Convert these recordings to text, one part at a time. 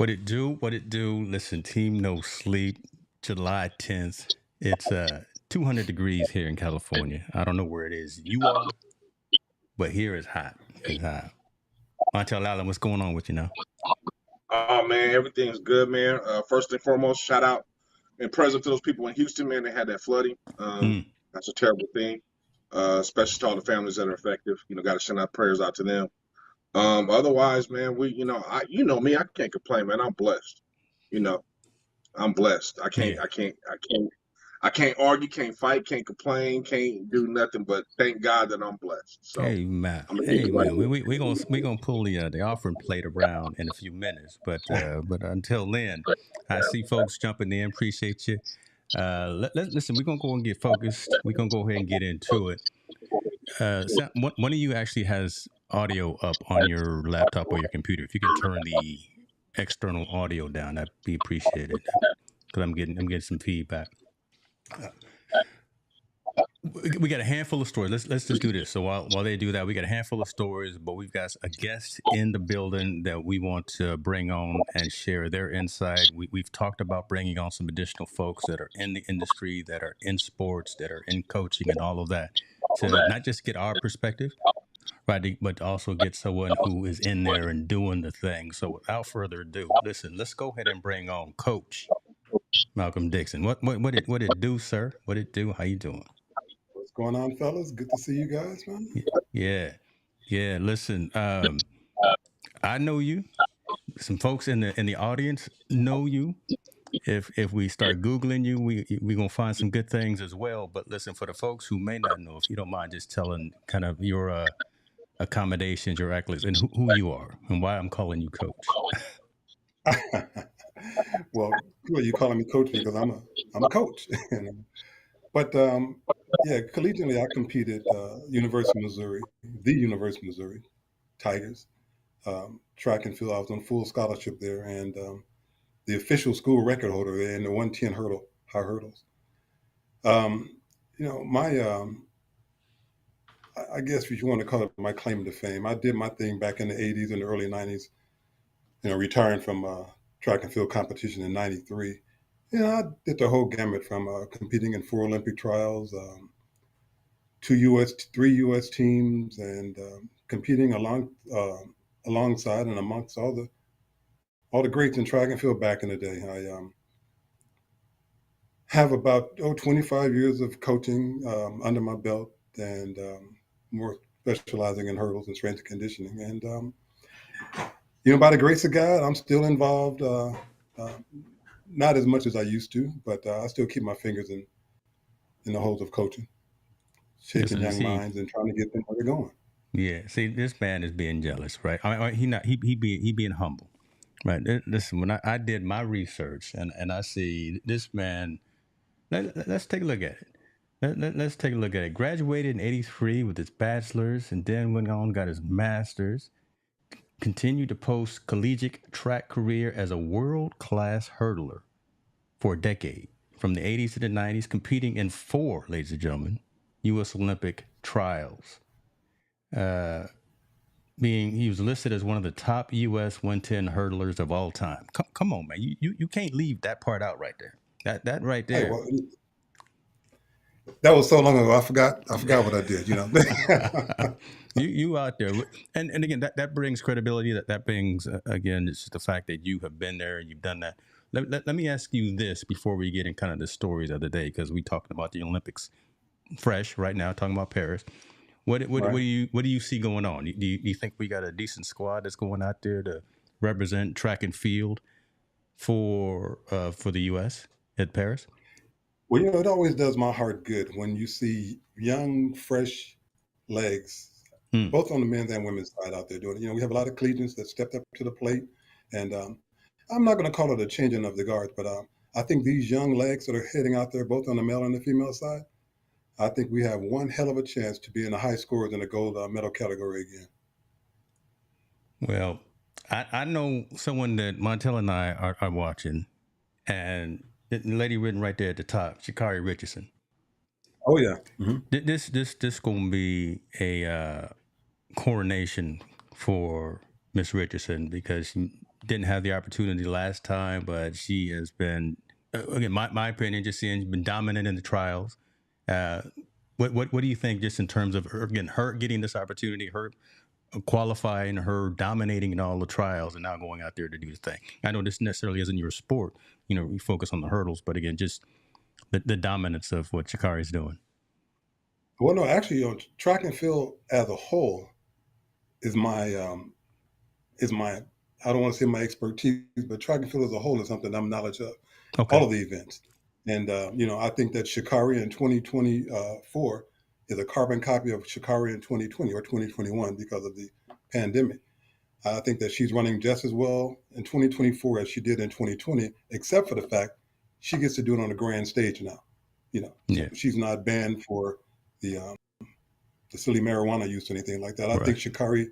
What it do? What it do? Listen, Team No Sleep, July 10th. It's 200 degrees here in California. I don't know where it is you are, but here it's hot. It's hot. Montell Allen, what's going on with you now? Oh man, everything's good, man. First and foremost, shout out and present to those people in Houston, man. They had that flooding. Mm. That's a terrible thing, especially to all the families that are affected. Got to send our prayers out to them. Otherwise, man, you know me, I can't complain, man. I'm blessed. You know, I'm blessed. Yeah. I can't argue, can't fight, can't complain, can't do nothing. But thank God that I'm blessed. So Hey man, I'm gonna keep hey it right man, here. we gonna pull the offering plate around in a few minutes, but until then, I see folks jumping in. Appreciate you. Listen, we're gonna go and get focused. We're gonna go ahead and get into it. One of you actually has audio up on your laptop or your computer. If you can turn the external audio down, that'd be appreciated. Because I'm getting some feedback. We got a handful of stories. Let's just do this. So while they do that, we got a handful of stories, but we've got a guest in the building that we want to bring on and share their insight. We've talked about bringing on some additional folks that are in the industry, that are in sports, that are in coaching, and all of that, to not just get our perspective, right, but also get someone who is in there and doing the thing. So without further ado, listen, let's go ahead and bring on Coach Malcolm Dixon. What it do, sir? What it do? How you doing? What's going on, fellas? Good to see you guys, man. Yeah. Listen, I know you. Some folks in the audience know you. If we start Googling you, we gonna find some good things as well. But listen, for the folks who may not know, if you don't mind just telling kind of your accommodations, your accolades, and who you are, and why I'm calling you Coach. Well, you calling me coach because I'm a coach. But yeah, collegiately, I competed University of Missouri, the University of Missouri Tigers, track and field. I was on full scholarship there, and the official school record holder there in the 110 high hurdles. I guess if you want to call it my claim to fame, I did my thing back in the 80s and the early 90s. Retiring from track and field competition in '93. I did the whole gamut from competing in 4 Olympic trials, 3 U.S. teams, and competing alongside and amongst all the greats in track and field back in the day. I have about 25 years of coaching under my belt, and more specializing in hurdles and strength and conditioning. And by the grace of God, I'm still involved. Not as much as I used to, but I still keep my fingers in the holes of coaching, shaping young minds and trying to get them where they're going. Yeah, see, this man is being jealous, right? He being humble, right? Listen, when I did my research and I see this man, let's take a look at it. Let's take a look at it. Graduated in '83 with his bachelor's, and then went on got his master's. Continued to post collegiate track career as a world-class hurdler for a decade, from the 80s to the 90s, competing in 4, ladies and gentlemen, U.S. Olympic trials. He was listed as one of the top U.S. 110 hurdlers of all time. Come on, man, you can't leave that part out right there. That right there. Hey, well, that was so long ago. I forgot what I did. You out there, and again, that brings credibility. That brings again, it's just the fact that you have been there and you've done that. Let me ask you this before we get in kind of the stories of the day, because we talking about the Olympics fresh right now, talking about Paris. What do you see going on? Do you think we got a decent squad that's going out there to represent track and field for the U.S. at Paris? Well, it always does my heart good when you see young, fresh legs, both on the men's and women's side out there doing it. We have a lot of collegians that stepped up to the plate, and I'm not going to call it a changing of the guards, but I think these young legs that are heading out there, both on the male and the female side, I think we have one hell of a chance to be in the high scores in the gold medal category again. Well, I know someone that Montell and I are watching, and the lady written right there at the top, Shakari Richardson. Oh yeah. Mm-hmm. This gonna be a coronation for Miss Richardson, because she didn't have the opportunity last time, but she has been, again, my opinion, just seeing she's been dominant in the trials. Uh, what do you think, just in terms of her, again, her getting this opportunity, her qualifying, her dominating in all the trials, and now going out there to do the thing? I know this necessarily isn't your sport. You focus on the hurdles, but again, just the dominance of what Shakari is doing. Well, no, actually, track and field as a whole is my I don't want to say my expertise, but track and field as a whole is something I'm knowledge of. Okay. All of the events. And, I think that Shakari in 2024 is a carbon copy of Shakari in 2020 or 2021 because of the pandemic. I think that she's running just as well in 2024 as she did in 2020, except for the fact she gets to do it on a grand stage now. Yeah. She's not banned for the silly marijuana use or anything like that. I Right. think Shakari,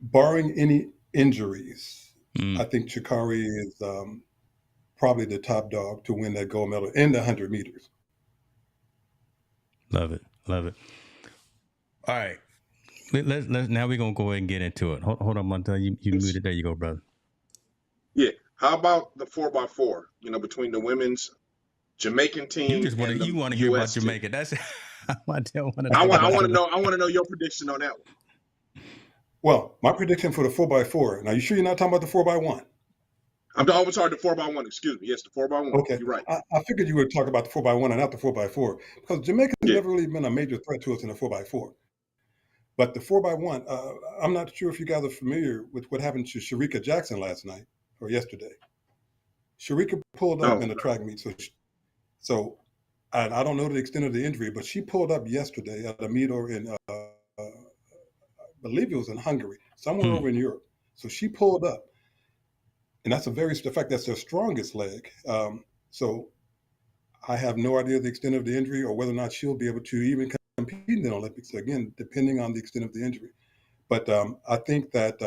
barring any injuries, I think Shakari is probably the top dog to win that gold medal in the 100 meters. Love it. All right. Let's now we're gonna go ahead and get into it. Hold on, Montell. You muted. There you go, brother. Yeah. How about the 4x4? Between the women's Jamaican team You just want and to the hear about US team. Jamaica. That's Montell. I want to know your prediction on that one. Well, my prediction for the 4x4. Now, you sure you're not talking about the 4x1? I'm always sorry, the 4x1. Excuse me. Yes, the 4x1. Okay. You're right. I figured you would talk about the 4x1 and not the 4x4 because Jamaica's never really been a major threat to us in the 4x4. But the 4x1, I'm not sure if you guys are familiar with what happened to Sharika Jackson last night or yesterday. Sharika pulled up in a track meet. So and I don't know the extent of the injury, but she pulled up yesterday at a meet over in, I believe it was in Hungary, somewhere over in Europe. So she pulled up. And that's the fact that's their strongest leg. So I have no idea the extent of the injury or whether or not she'll be able to even compete in the Olympics, again, depending on the extent of the injury. But I think that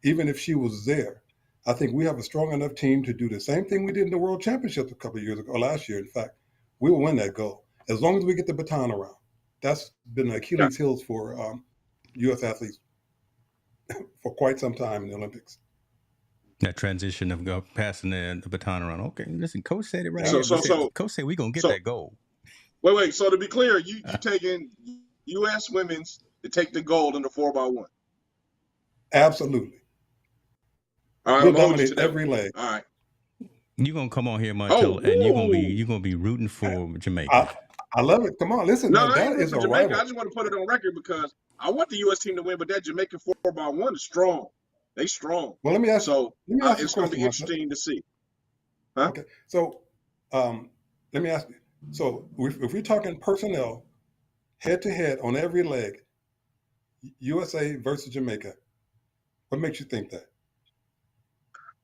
even if she was there, I think we have a strong enough team to do the same thing we did in the World Championships a couple of years ago, or last year, in fact. We will win that gold as long as we get the baton around. That's been the Achilles heels for U.S. athletes for quite some time in the Olympics. That transition of passing the baton around. Okay, listen, Coach said it right. Coach said we're going to get that gold. Wait. So to be clear, you taking U.S. women's to take the gold in the 4x1? Absolutely. All right, we'll dominate every leg. All right. You're going to come on here, Montell, and you're going to be rooting for Jamaica. I love it. Come on, listen. No, man, I ain't that is a Jamaica. rival. I just want to put it on record because I want the U.S. team to win, but that Jamaican 4x1 is strong. They strong. Well, let me ask. So it's going to be interesting to see. Huh? Okay. So let me ask you. So if we're talking personnel, head to head on every leg, USA versus Jamaica, what makes you think that?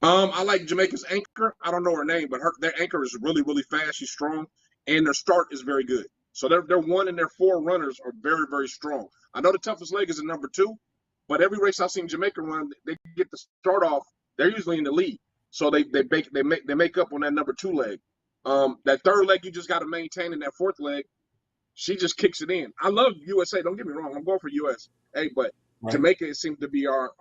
I like Jamaica's anchor. I don't know her name, but their anchor is really, really fast. She's strong, and their start is very good. So their 1 and their 4 runners are very, very strong. I know the toughest leg is the number 2, but every race I've seen Jamaica run, they get the start off. They're usually in the lead, so they make up on that number 2 leg. That 3rd leg you just got to maintain, and that 4th leg, she just kicks it in. I love USA. Don't get me wrong. I'm going for USA, but right. Jamaica seems to be our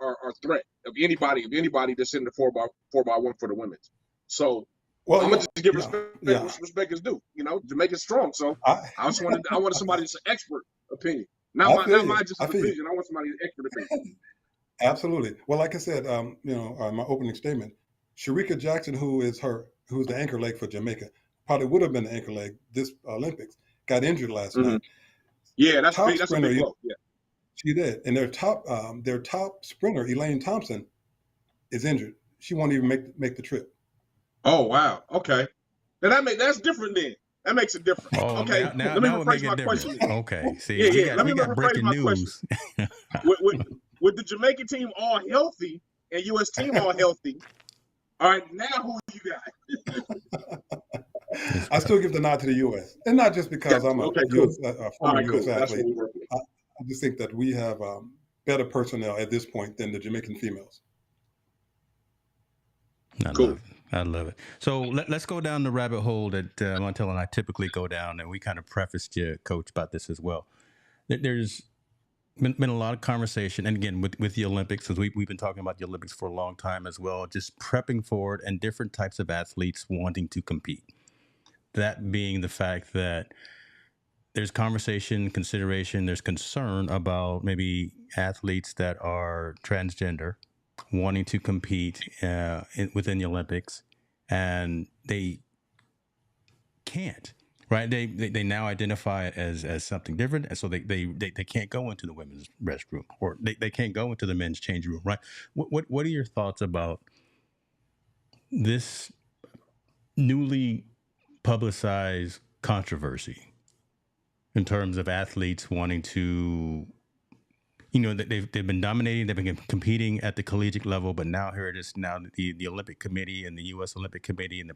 threat of anybody that's in the 4x1 for the women's. So I'm gonna just give respect is due. Jamaica's strong, so I wanted somebody's expert opinion, not my just opinion. I want somebody's expert opinion. Absolutely. Well, like I said, my opening statement, Sharika Jackson, who's the anchor leg for Jamaica, probably would have been the anchor leg this Olympics. Got injured last night. Yeah, that's big. That's a big blow. Yeah. She did, and their top sprinter, Elaine Thompson, is injured. She won't even make the trip. Oh wow! Okay, now that's different. Then that makes it different. Oh, okay, let me rephrase my question. Okay, see, let me rephrase my news. question. with the Jamaican team all healthy and U.S. team all healthy, all right. Now who you got? I still give the nod to the U.S. and not just because I'm a former U.S. athlete. I just think that we have better personnel at this point than the Jamaican females. I love it. So let's go down the rabbit hole that Montell and I typically go down, and we kind of prefaced you, Coach, about this as well. There's been a lot of conversation, and again with the Olympics, because we've been talking about the Olympics for a long time as well, just prepping for it and different types of athletes wanting to compete. That being the fact that there's conversation, consideration, there's concern about maybe athletes that are transgender wanting to compete within the Olympics, and they can't. Right? They now identify it as something different, and so they can't go into the women's restroom, or they can't go into the men's change room. Right? What are your thoughts about this newly publicized controversy in terms of athletes wanting to, they've been dominating, they've been competing at the collegiate level, but now here it is. Now the Olympic Committee and the U.S. Olympic Committee and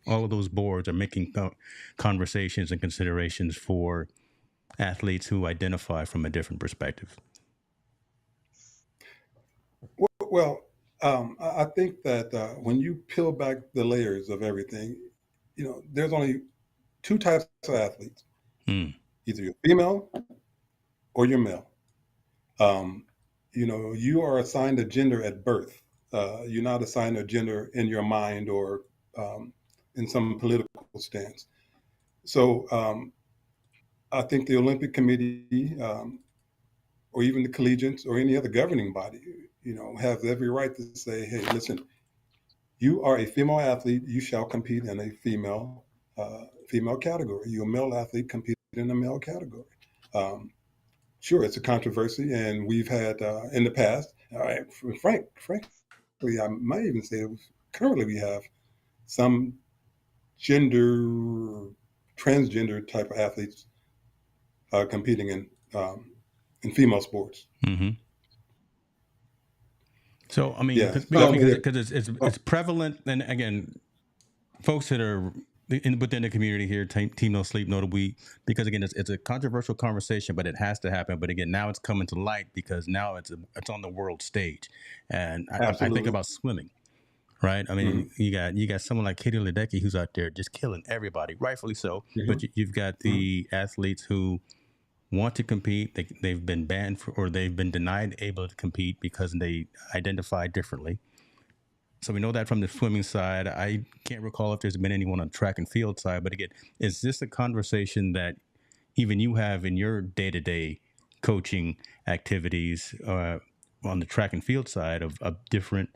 all of those boards are making conversations and considerations for athletes who identify from a different perspective. Well, I think that when you peel back the layers of everything, there's only two types of athletes. Either you're female or you're male. You are assigned a gender at birth. You're not assigned a gender in your mind or in some political stance. So I think the Olympic Committee or even the collegiates or any other governing body, have every right to say, hey, listen, you are a female athlete, you shall compete in a female category. You're a male athlete, compete in a male category. Sure, it's a controversy, and we've had in the past, frankly, I might even say currently we have some transgender type of athletes competing in female sports. Mm-hmm. So, I mean, because it's prevalent, and again, folks that are within the community here, Team No Sleep, notably, because again, it's a controversial conversation, but it has to happen. But again, now it's coming to light because now it's on the world stage, and I think about swimming, right? I mean, you got someone like Katie Ledecky who's out there just killing everybody, rightfully so. Mm-hmm. But you've got the athletes who want to compete. They've been banned or they've been denied able to compete because they identify differently. So we know that from the swimming side. I can't recall if there's been anyone on track and field side, but again, is this a conversation that even you have in your day-to-day coaching activities on the track and field side of different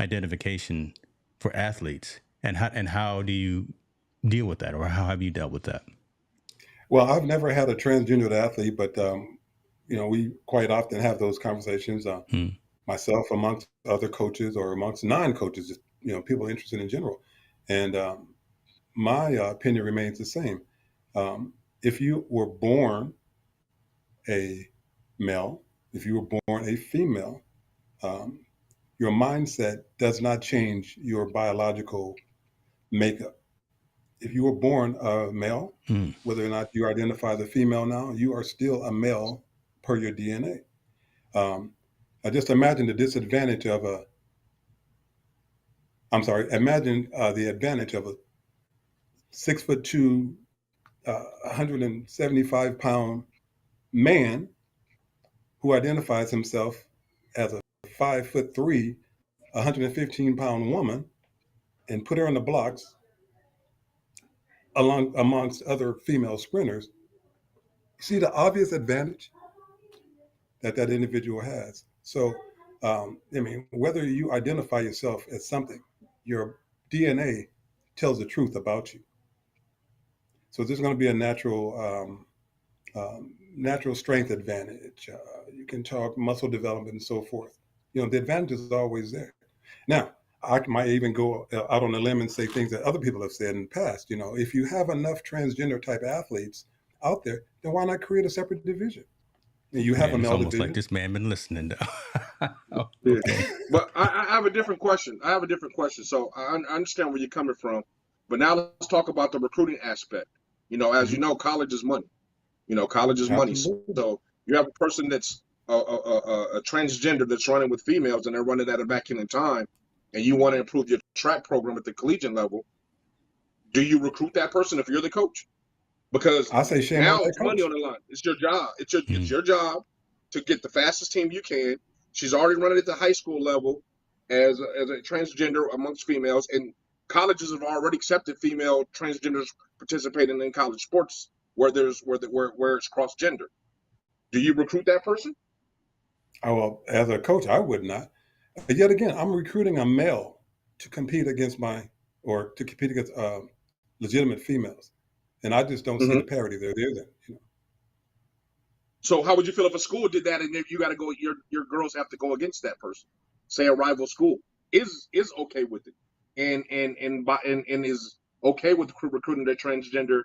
identification for athletes, and how do you deal with that, or how have you dealt with that? Well, I've never had a transgender athlete, but we quite often have those conversations. Myself, amongst other coaches, or amongst non-coaches, just, people interested in general. And my opinion remains the same. If you were born a male, if you were born a female, your mindset does not change your biological makeup. If you were born a male, whether or not you identify as a female now, you are still a male per your DNA. I just imagine the disadvantage of imagine the advantage of a 6'2", 175-pound man who identifies himself as a 5'3", 115-pound woman, and put her on the blocks amongst other female sprinters. You see the obvious advantage that individual has. So, whether you identify yourself as something, your DNA tells the truth about you. So there's going to be a natural strength advantage. You can talk muscle development and so forth. The advantage is always there. Now, I might even go out on a limb and say things that other people have said in the past. If you have enough transgender type athletes out there, then why not create a separate division? You have a male almost division. Like this man been listening to. Okay. But I have a different question. So I understand where you're coming from, but now let's talk about the recruiting aspect. As you know, college is money. College is money. So you have a person that's a transgender that's running with females, and they're running at a vacuum in time, and you want to improve your track program at the collegiate level. Do you recruit that person if you're the coach? Because I say shame now on that it's money coach. on the line. It's your job. It's your job to get the fastest team you can. She's already running at the high school level as a transgender amongst females, and colleges have already accepted female transgenders participating in college sports where it's cross gender. Do you recruit that person? Oh, well, as a coach, I would not. But yet again, I'm recruiting a male to compete against legitimate females, and I just don't see the parity there. So how would you feel if a school did that, and if you got to go, your girls have to go against that person? Say a rival school is okay with it, and is okay with recruiting their transgender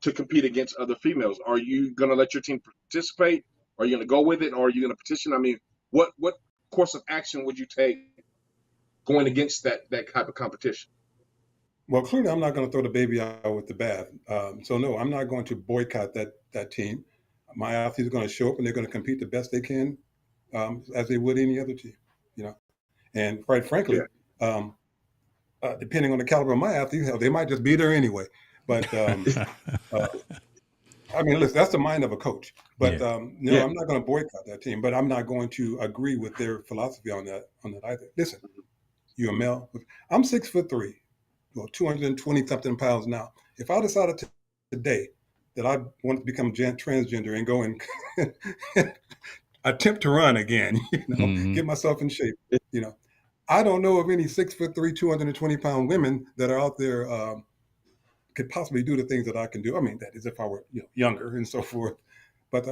to compete against other females. Are you going to let your team participate? Are you going to go with it, or are you going to petition? I mean, what course of action would you take going against that type of competition? Well, clearly, I'm not going to throw the baby out with the bath. So no, I'm not going to boycott that team. My athletes are going to show up and they're going to compete the best they can, as they would any other team. And quite frankly, depending on the caliber of my athletes, they might just be there anyway. But I mean, listen, that's the mind of a coach. But I'm not going to boycott that team. But I'm not going to agree with their philosophy on that either. Listen, you're a male. I'm 6'3", 220 something pounds now. If I decided today that I want to become transgender and go and attempt to run again, get myself in shape, I don't know of any 6'3", 220 pound women that are out there could possibly do the things that I can do. I mean, that is if I were younger and so forth. But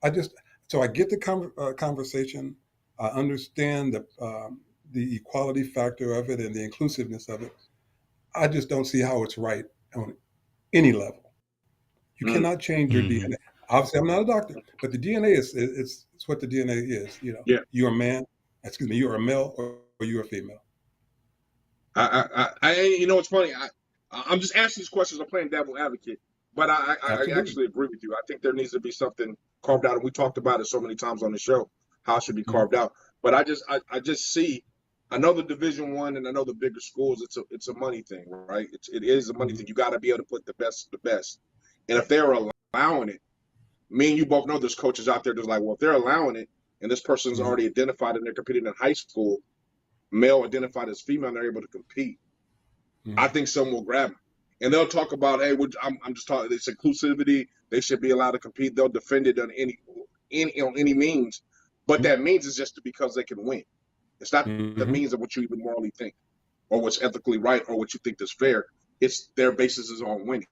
I just, so I get the conversation. I understand the equality factor of it and the inclusiveness of it. I just don't see how it's right on any level. You cannot change your DNA. Obviously, I'm not a doctor, but the DNA it's what the DNA is. You're a man. Excuse me. You're a male or you're a female. It's funny. I'm just asking these questions. I'm playing devil advocate, but I actually agree with you. I think there needs to be something carved out, and we talked about it so many times on the show how it should be carved out. But I just see. I know the Division I and I know the bigger schools. It's a money thing, right? It is a money thing. You got to be able to put the best. And if they're allowing it, me and you both know there's coaches out there that's like, well, if they're allowing it and this person's already identified and they're competing in high school, male identified as female, and they're able to compete, I think some will grab them. And they'll talk about, hey, I'm just talking, it's inclusivity. They should be allowed to compete. They'll defend it on any means. But that means is just because they can win. It's not the means of what you even morally think or what's ethically right or what you think is fair. It's their basis is on winning.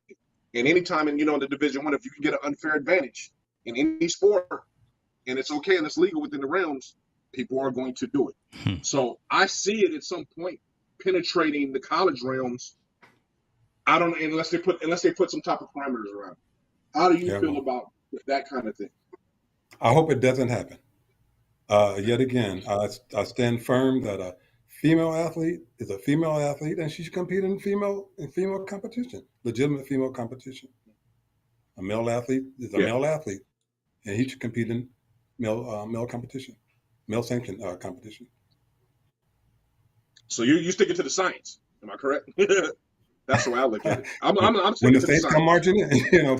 And anytime in the Division I, if you can get an unfair advantage in any sport, and it's okay and it's legal within the realms, people are going to do it. So I see it at some point penetrating the college realms. I don't know, unless they put some type of parameters around. How do you feel about that kind of thing? I hope it doesn't happen. Yet again, I stand firm that a female athlete is a female athlete, and she should compete in female competition, legitimate female competition. A male athlete is a male athlete, and he should compete in male competition, male sanctioned competition. So you sticking to the science? Am I correct? That's the way I look at it. I'm when sticking the to the states science. come marching in,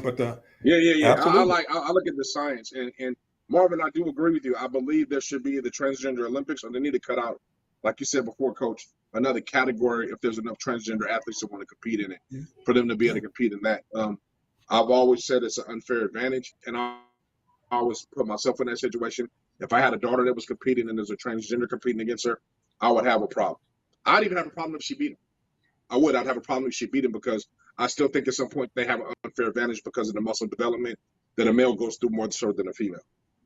but Absolutely. I look at the science, and Marvin, I do agree with you. I believe there should be the Transgender Olympics, or they need to cut out, like you said before, Coach, another category if there's enough transgender athletes that want to compete in it, for them to be able to compete in that. I've always said it's an unfair advantage, and I always put myself in that situation. If I had a daughter that was competing and there's a transgender competing against her, I would have a problem. I'd even have a problem if she beat him. I'd have a problem if she beat him, because I still think at some point they have an unfair advantage because of the muscle development that a male goes through more so than a female.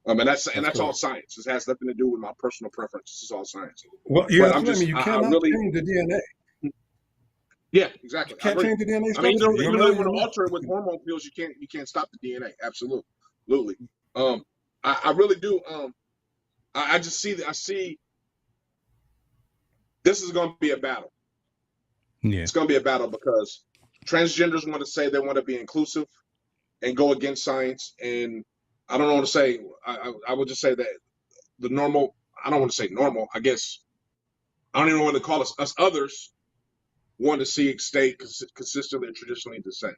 And that's all science. It has nothing to do with my personal preference. It's all science. Well, you cannot change the DNA. Yeah, exactly. You can't change the DNA. I mean, you really want to alter it with hormone pills. You can't stop the DNA. Absolutely. I really do. I just see that. I see this is going to be a battle. Yeah, it's going to be a battle because transgenders want to say they want to be inclusive and go against science, and I don't want to say. I would just say that the normal. I don't want to say normal. I guess I don't even want to call us others. Want to see it stay consistently and traditionally the same.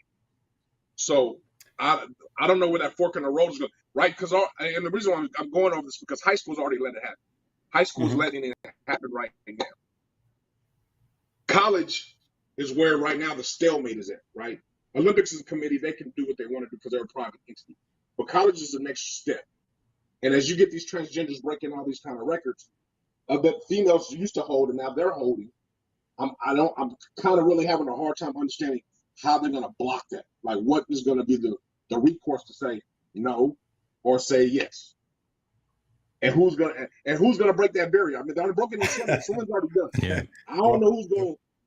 So I don't know where that fork in the road is going, right? Because and the reason why I'm going over this is because high school's already let it happen. High school's letting it happen right now. College is where right now the stalemate is at, right? Olympics is a committee; they can do what they want to do because they're a private entity. But college is the next step. And as you get these transgenders breaking all these kind of records that females used to hold and now they're holding, I'm kind of really having a hard time understanding how they're going to block that. Like, what is going to be the recourse to say no or say yes? And who's gonna break that barrier? I mean, they're already broken in swimming. Swimming's already done. Yeah. I don't know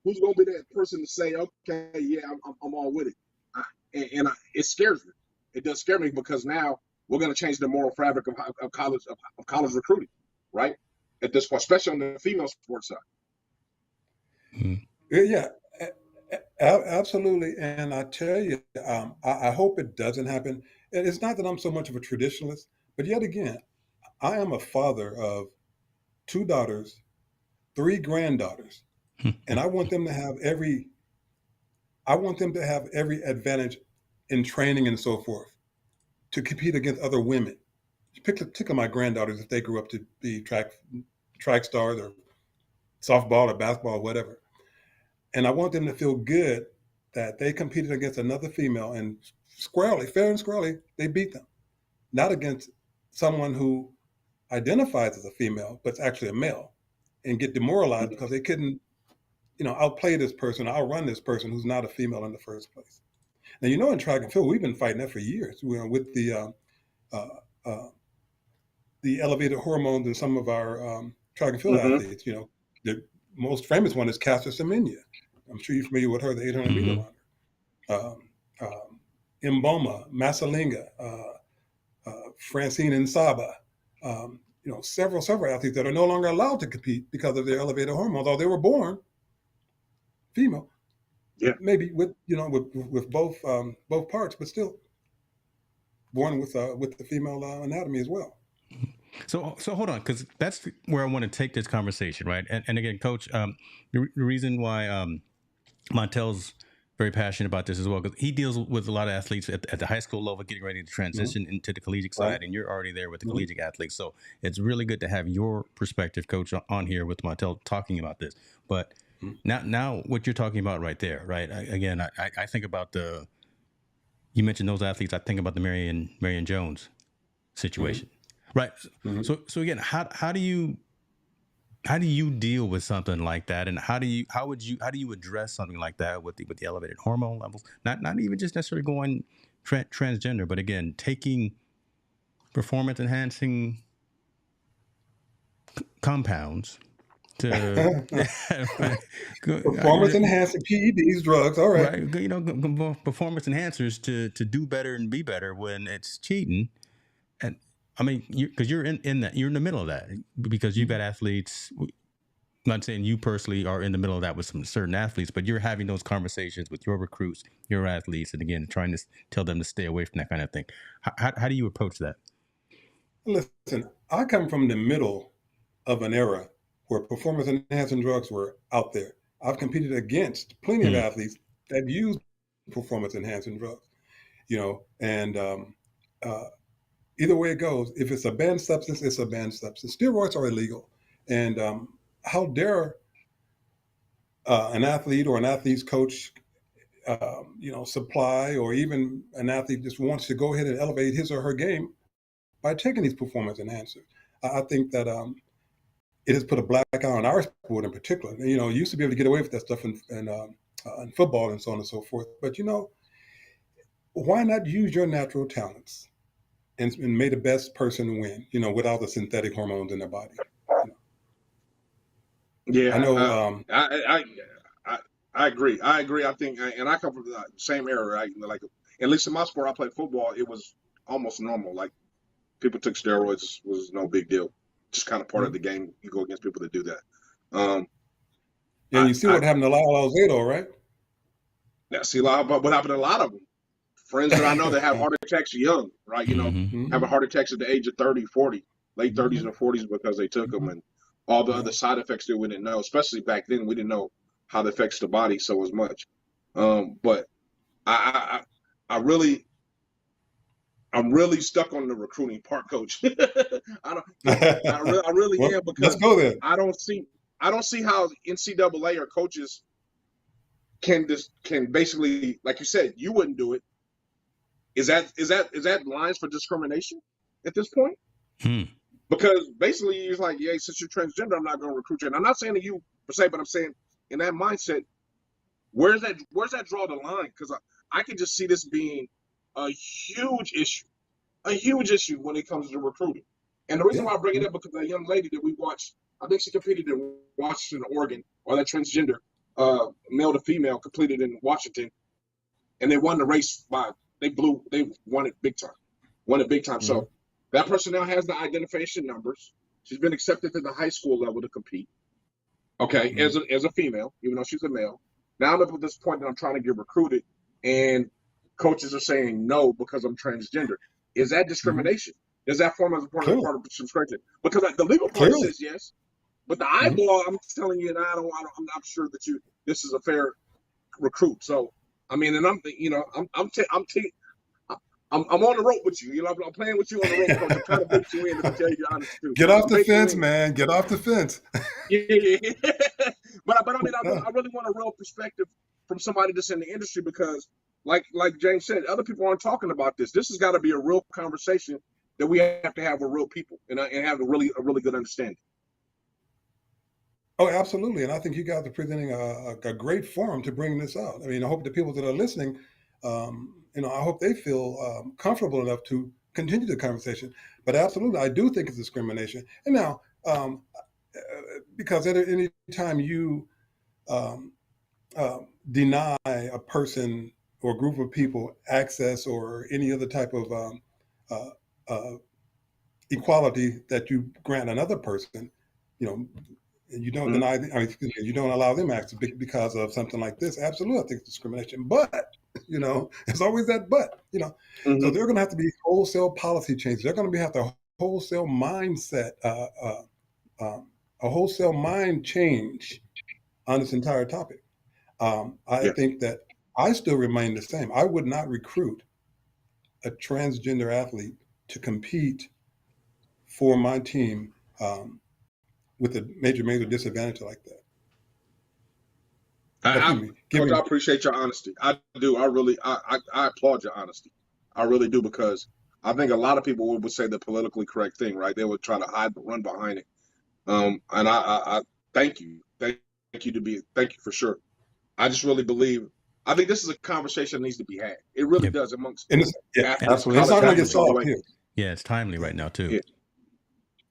who's gonna be that person to say, okay, yeah, I'm all with it. It scares me. It does scare me because now we're gonna change the moral fabric of college recruiting, right? At this point, especially on the female sports side. Yeah, absolutely. And I tell you, I hope it doesn't happen. And it's not that I'm so much of a traditionalist, but yet again, I am a father of 2 daughters, 3 granddaughters, and I want them to have every advantage in training and so forth to compete against other women. Particularly my granddaughters, if they grew up to be track stars or softball or basketball or whatever. And I want them to feel good that they competed against another female and fair and squarely, they beat them. Not against someone who identifies as a female, but it's actually a male, and get demoralized because they couldn't, outplay this person, outrun this person who's not a female in the first place. Now, in track and field, we've been fighting that for years with the elevated hormones in some of our track and field athletes. The most famous one is Caster Semenya. I'm sure you're familiar with her, the 800 meter runner. Mboma, Masalinga, Francine Nsaba, several athletes that are no longer allowed to compete because of their elevated hormones, although they were born female. Yeah. Maybe with both parts, but still born with the female anatomy as well. So hold on, because that's where I want to take this conversation, right? And again, Coach, the reason why Montell's very passionate about this as well, because he deals with a lot of athletes at the high school level getting ready to transition into the collegiate side, and you're already there with the collegiate athletes. So it's really good to have your perspective, Coach, on here with Montell talking about this. But now what you're talking about right there, right? I think about you mentioned those athletes, I think about the Marion Jones situation. Right. So again, how do you deal with something like that, and how do you address something like that with the elevated hormone levels? Not even just necessarily going transgender, but again, taking performance enhancing compounds to performance enhancing PEDs, drugs. All right. Performance enhancers to do better and be better when it's cheating. And I mean, because you're in that, you're in the middle of that, because you've got athletes. I'm not saying you personally are in the middle of that with some certain athletes, but you're having those conversations with your recruits, your athletes, and again, trying to tell them to stay away from that kind of thing. How do you approach that? Listen, I come from the middle of an era where performance enhancing drugs were out there. I've competed against plenty of athletes that use performance enhancing drugs, and either way it goes, if it's a banned substance, it's a banned substance. Steroids are illegal. And how dare an athlete or an athlete's coach, supply, or even an athlete just wants to go ahead and elevate his or her game by taking these performance enhancers. I think that it has put a black eye on our sport in particular. You used to be able to get away with that stuff in football and so on and so forth. But, why not use your natural talents? And may the best person win, without the synthetic hormones in their body. Yeah, I know. I agree. I think, and I come from the same era, right? Like, at least in my sport, I played football. It was almost normal. Like, people took steroids, was no big deal. Just kind of part of the game. You go against people that do that. You see what happened to Lyle Alzado, right? Yeah, see what happened to a lot of them. Friends that I know that have heart attacks young, right? Have a heart attacks at the age of 30, 40, late 30s and 40s because they took them, and all the other side effects that we didn't know. Especially back then, we didn't know how it affects the body so as much. But I really, I'm really stuck on the recruiting part, Coach. I really Well, am, let's because go there. I don't see how NCAA or coaches can basically, like you said, you wouldn't do it. Is that lines for discrimination at this point? Because basically you're like, yeah, since you're transgender, I'm not going to recruit you. And I'm not saying to you per se, but I'm saying in that mindset, where's that draw the line? Because I can just see this being a huge issue when it comes to recruiting. And the reason why I bring it up, because that young lady that we watched, I think she competed in Washington, Oregon, or that transgender male to female competed in Washington, and they won the race they won it big time. So that person now has the identification numbers. She's been accepted to the high school level to compete. Okay, as a female, even though she's a male. Now I'm up at this point that I'm trying to get recruited, and coaches are saying no because I'm transgender. Is that discrimination? Does that form as a part of discrimination? Because the legal part says yes, but the eyeball, I'm telling you, and I'm not sure that this is a fair recruit. So I mean, and I'm on the rope with you. I'm playing with you on the rope, Coach. I'm trying to bait you in to tell you the honest truth. Get off the fence, man. Get off the fence. Yeah. But I mean, I really want a real perspective from somebody that's in the industry, because, like James said, other people aren't talking about this. This has got to be a real conversation that we have to have with real people and have a really good understanding. Oh, absolutely. And I think you guys are presenting a great forum to bring this out. I mean, I hope the people that are listening, I hope they feel comfortable enough to continue the conversation. But absolutely, I do think it's discrimination. And now, because at any time you deny a person or group of people access or any other type of equality that you grant another person, and you don't deny, you don't allow them access because of something like this. Absolutely, I think it's discrimination. But, there's always that but, So there are going to have to be wholesale policy changes. They're going to have to wholesale mindset, a wholesale mind change on this entire topic. I think that I still remain the same. I would not recruit a transgender athlete to compete for my team with a major disadvantage like that. I appreciate your honesty. I do. I really, I applaud your honesty. I really do, because I think a lot of people would say the politically correct thing, right? They would try to run behind it. And I thank you. Thank you for sure. I just really believe, I think this is a conversation that needs to be had. It really does amongst athletes. Absolutely. It's not going to get solved here. Yeah, it's timely right now too.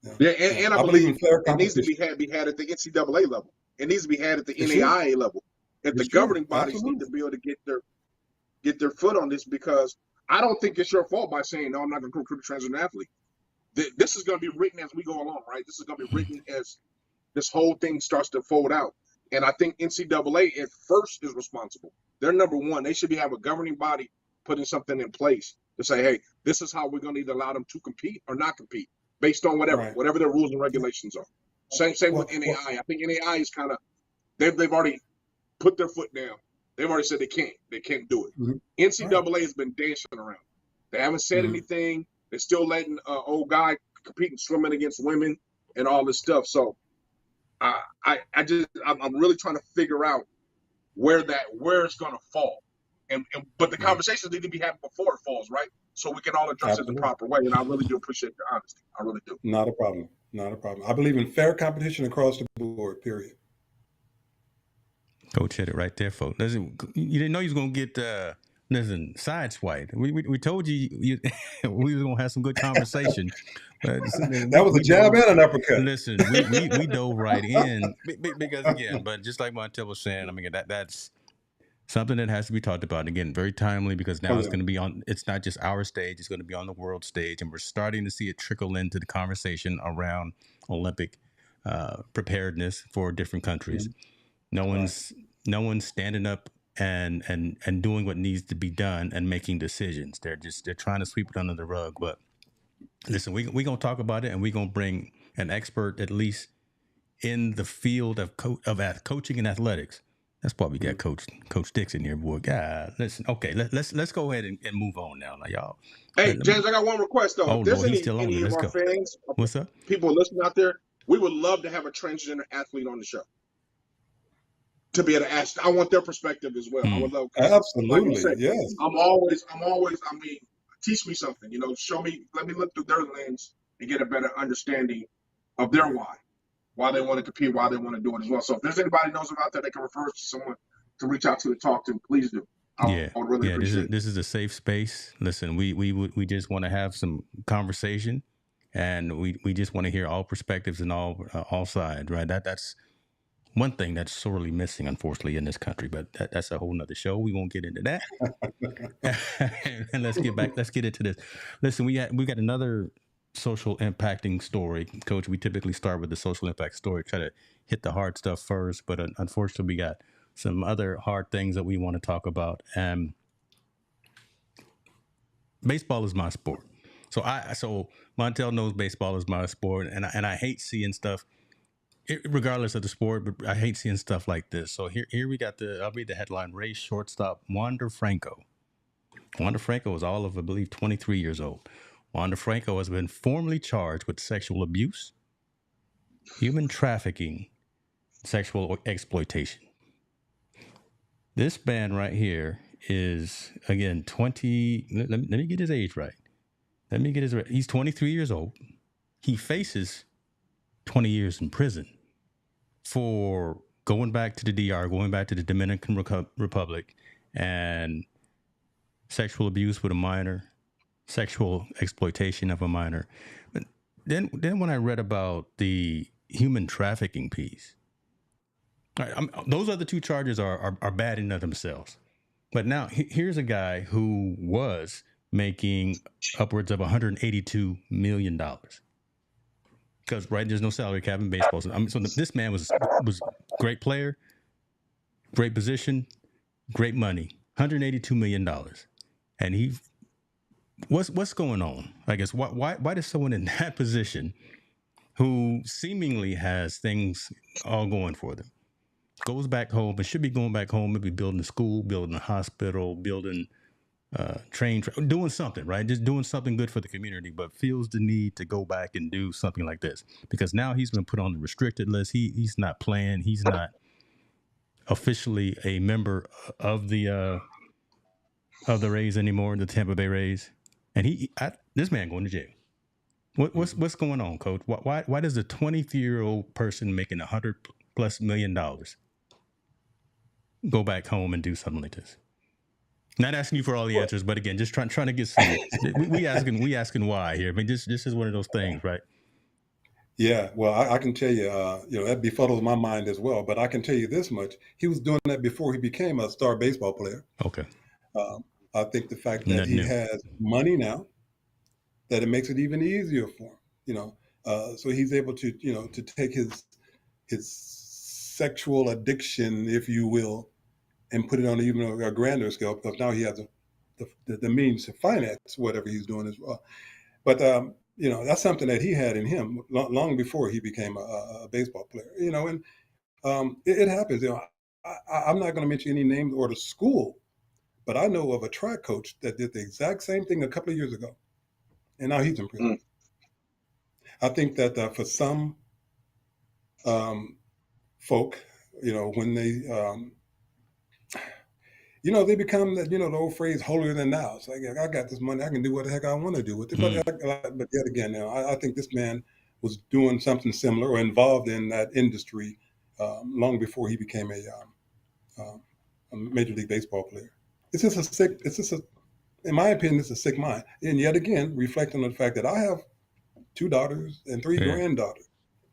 And I believe it needs to be had at the NCAA level. It needs to be had at the NAIA level. If the governing bodies need to be able to get their foot on this, because I don't think it's your fault by saying, no, I'm not going to recruit a transgender athlete. This is going to be written as we go along, right? This is going to be written as this whole thing starts to fold out. And I think NCAA at first is responsible. They're number one. They should have a governing body putting something in place to say, hey, this is how we're going to either allow them to compete or not compete based on whatever their rules and regulations are. Same with NAI. I think NAI is kind of, they've already put their foot down. They've already said they can't do it. NCAA has been dancing around. They haven't said anything. They're still letting old guy compete in swimming against women and all this stuff. So I'm really trying to figure out where it's going to fall. But the conversations need to be happening before it falls, right? So we can all address it the proper way. And I really do appreciate your honesty. I really do. Not a problem. I believe in fair competition across the board, period. Coach hit it right there, folks. Listen, you didn't know you was going to get sideswiped. We told you we was going to have some good conversation. That was a jab and an uppercut. Listen, we dove right in because, again, but just like Montell was saying, I mean, that's something that has to be talked about. Again, very timely, because now it's going to be it's not just our stage, it's going to be on the world stage. And we're starting to see it trickle into the conversation around Olympic preparedness for different countries. No one's standing up and doing what needs to be done and making decisions. They're trying to sweep it under the rug. But listen, we're going to talk about it, and we're going to bring an expert, at least in the field of coaching and athletics, That's why we got Coach Dixon here, boy. God, listen. Okay, let's go ahead and move on now, like, y'all. Hey, James, I got one request though. Oh If there's Lord, he's still on any it. of Let's our go. fans, What's up? people listening out there, we would love to have a transgender athlete on the show to be able to ask. I want their perspective as well. I would love. Absolutely, like you said, yes. I'm always. I mean, teach me something. You know, show me. Let me look through their lens and get a better understanding of their why they want to compete, why they want to do it as well. So if there's anybody knows about that, they can refer us to someone to reach out to talk to. Please do. I would really appreciate it. This is a safe space. Listen, we just want to have some conversation, and we just want to hear all perspectives and all sides, right? That's one thing that's sorely missing, unfortunately, in this country. But that's a whole nother show. We won't get into that. And let's get into this. Listen, we got another social impacting story, Coach. We typically start with the social impact story, try to hit the hard stuff first, but unfortunately, we got some other hard things that we want to talk about. Baseball is my sport, so Montell knows baseball is my sport, and I hate seeing stuff. Regardless of the sport, but I hate seeing stuff like this. So here we got I'll read the headline: Race shortstop Wander Franco. Wander Franco is all of, I believe, 23 years old. Wander Franco has been formally charged with sexual abuse, human trafficking, sexual exploitation. This man right here is, again, 20. Let me get his age right. He's 23 years old. He faces 20 years in prison for going back to the DR, going back to the Dominican Republic, and sexual abuse with a minor, sexual exploitation of a minor. But then when I read about the human trafficking piece, those other two charges are bad in and of themselves. But now here's a guy who was making upwards of $182 million. Because, right, there's no salary cap in baseball. So this man was great player, great position, great money, $182 million. And what's going on? I guess, why does someone in that position, who seemingly has things all going for them, goes back home and should be going back home, maybe building a school, building a hospital, building doing something, right? Just doing something good for the community, but feels the need to go back and do something like this because now he's been put on the restricted list. He's not playing. He's not officially a member of the Rays anymore, the Tampa Bay Rays, and this man going to jail. What's going on, Coach? Why does a 23-year-old person making $100+ million go back home and do something like this? Not asking you for all the answers, but again, just trying to get some. we asking why here. I mean, this is one of those things, right? Yeah, well, I can tell you, that befuddles my mind as well. But I can tell you this much: he was doing that before he became a star baseball player. Okay. I think the fact that he has money now, that it makes it even easier for him. So he's able to, to take his sexual addiction, if you will, and put it on even a grander scale, because now he has the means to finance whatever he's doing as well. But that's something that he had in him long before he became a baseball player. And it happens. I'm not going to mention any names or the school, but I know of a track coach that did the exact same thing a couple of years ago, and now he's in prison. I think that for some folk, when they they become that, the old phrase, holier than thou. It's like, I got this money, I can do what the heck I want to do with it. But yet again, I think this man was doing something similar or involved in that industry long before he became a Major League Baseball player. In my opinion, it's a sick mind. And yet again, reflecting on the fact that I have 2 daughters and 3 granddaughters.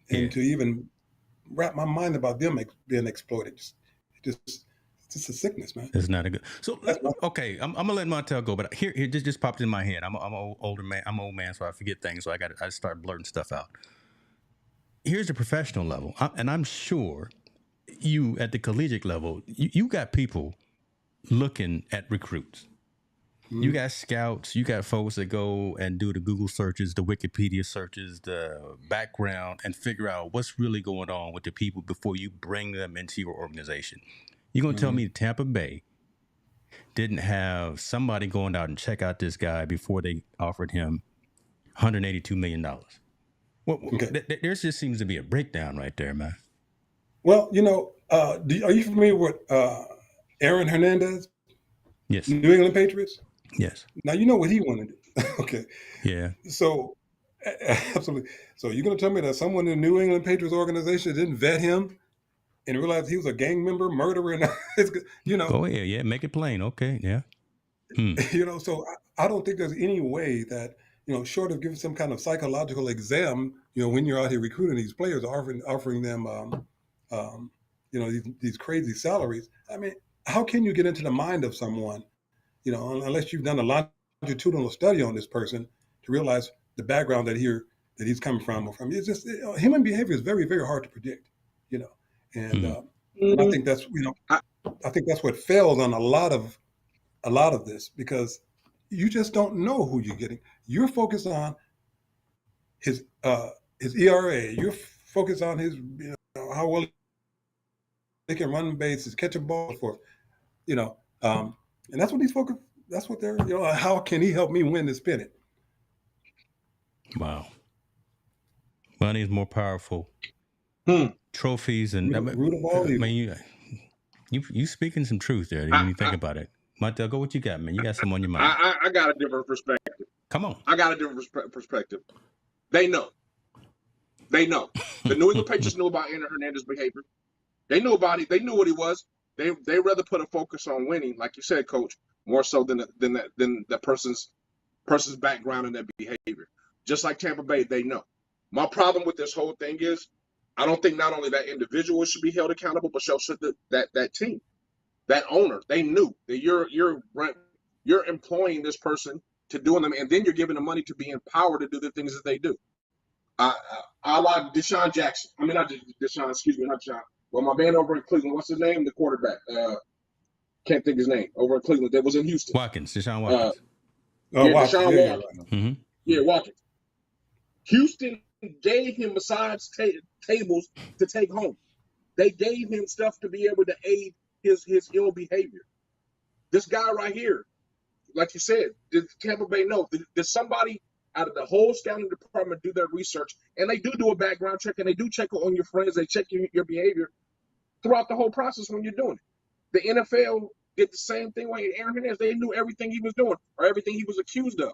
And to even wrap my mind about them being exploited, it's just a sickness, man. It's not a good. So okay, I'm gonna let Montell go, but here just popped in my head. I'm an older man. I'm an old man, so I forget things. So I start blurting stuff out. Here's the professional level, and I'm sure you at the collegiate level, you got people looking at recruits. Mm-hmm. You got scouts. You got folks that go and do the Google searches, the Wikipedia searches, the background, and figure out what's really going on with the people before you bring them into your organization. You're going to tell me Tampa Bay didn't have somebody going out and check out this guy before they offered him $182 million? Well, there just seems to be a breakdown right there, man. Well, are you familiar with Aaron Hernandez? Yes. New England Patriots? Yes. Now, you know what he wanted. Okay. Yeah. So, absolutely. So you're going to tell me that someone in the New England Patriots organization didn't vet him and realized he was a gang member, murderer, and Go ahead. Yeah, make it plain. Okay. Yeah. So I don't think there's any way that, short of giving some kind of psychological exam, when you're out here recruiting these players, offering them, these crazy salaries. I mean, how can you get into the mind of someone, unless you've done a longitudinal study on this person to realize the background that he's coming from or from? It's just, human behavior is very, very hard to predict, and I think that's, I think that's what fails on a lot of this, because you just don't know who you're getting. You're focused on his ERA. You're focused on his, how well they can run bases, catch a ball, for, and that's what he's focused. That's what they're, how can he help me win this pennant? Wow. Money is more powerful. Trophies and root of all evil. You speaking some truth there when you think about it. Montell, go what you got, man. You got something on your mind. I got a different perspective. Come on. I got a different perspective. They know. The New England Patriots knew about Aaron Hernandez's behavior. They knew about it. They knew what he was. They rather put a focus on winning, like you said, Coach, more so than the person's background and their behavior. Just like Tampa Bay, they know. My problem with this whole thing is, I don't think not only that individual should be held accountable, but so should that team, that owner. They knew that you're employing this person to doing them, and then you're giving them money to be empowered to do the things that they do. I like Deshaun Jackson. I mean, not Deshaun. Excuse me, not Deshaun. Well, my man over in Cleveland, what's his name? The quarterback. Can't think his name. Over in Cleveland, that was in Houston. Deshaun Watkins. Watkins. Deshaun Watkins. Yeah, Watkins. Houston gave him massage tables to take home. They gave him stuff to be able to aid his ill behavior. This guy right here, like you said, did Tampa Bay know? Did somebody out of the whole scouting department do their research? And they do a background check, and they do check on your friends. They check your behavior throughout the whole process when you're doing it. The NFL did the same thing with Aaron Hernandez. They knew everything he was doing or everything he was accused of.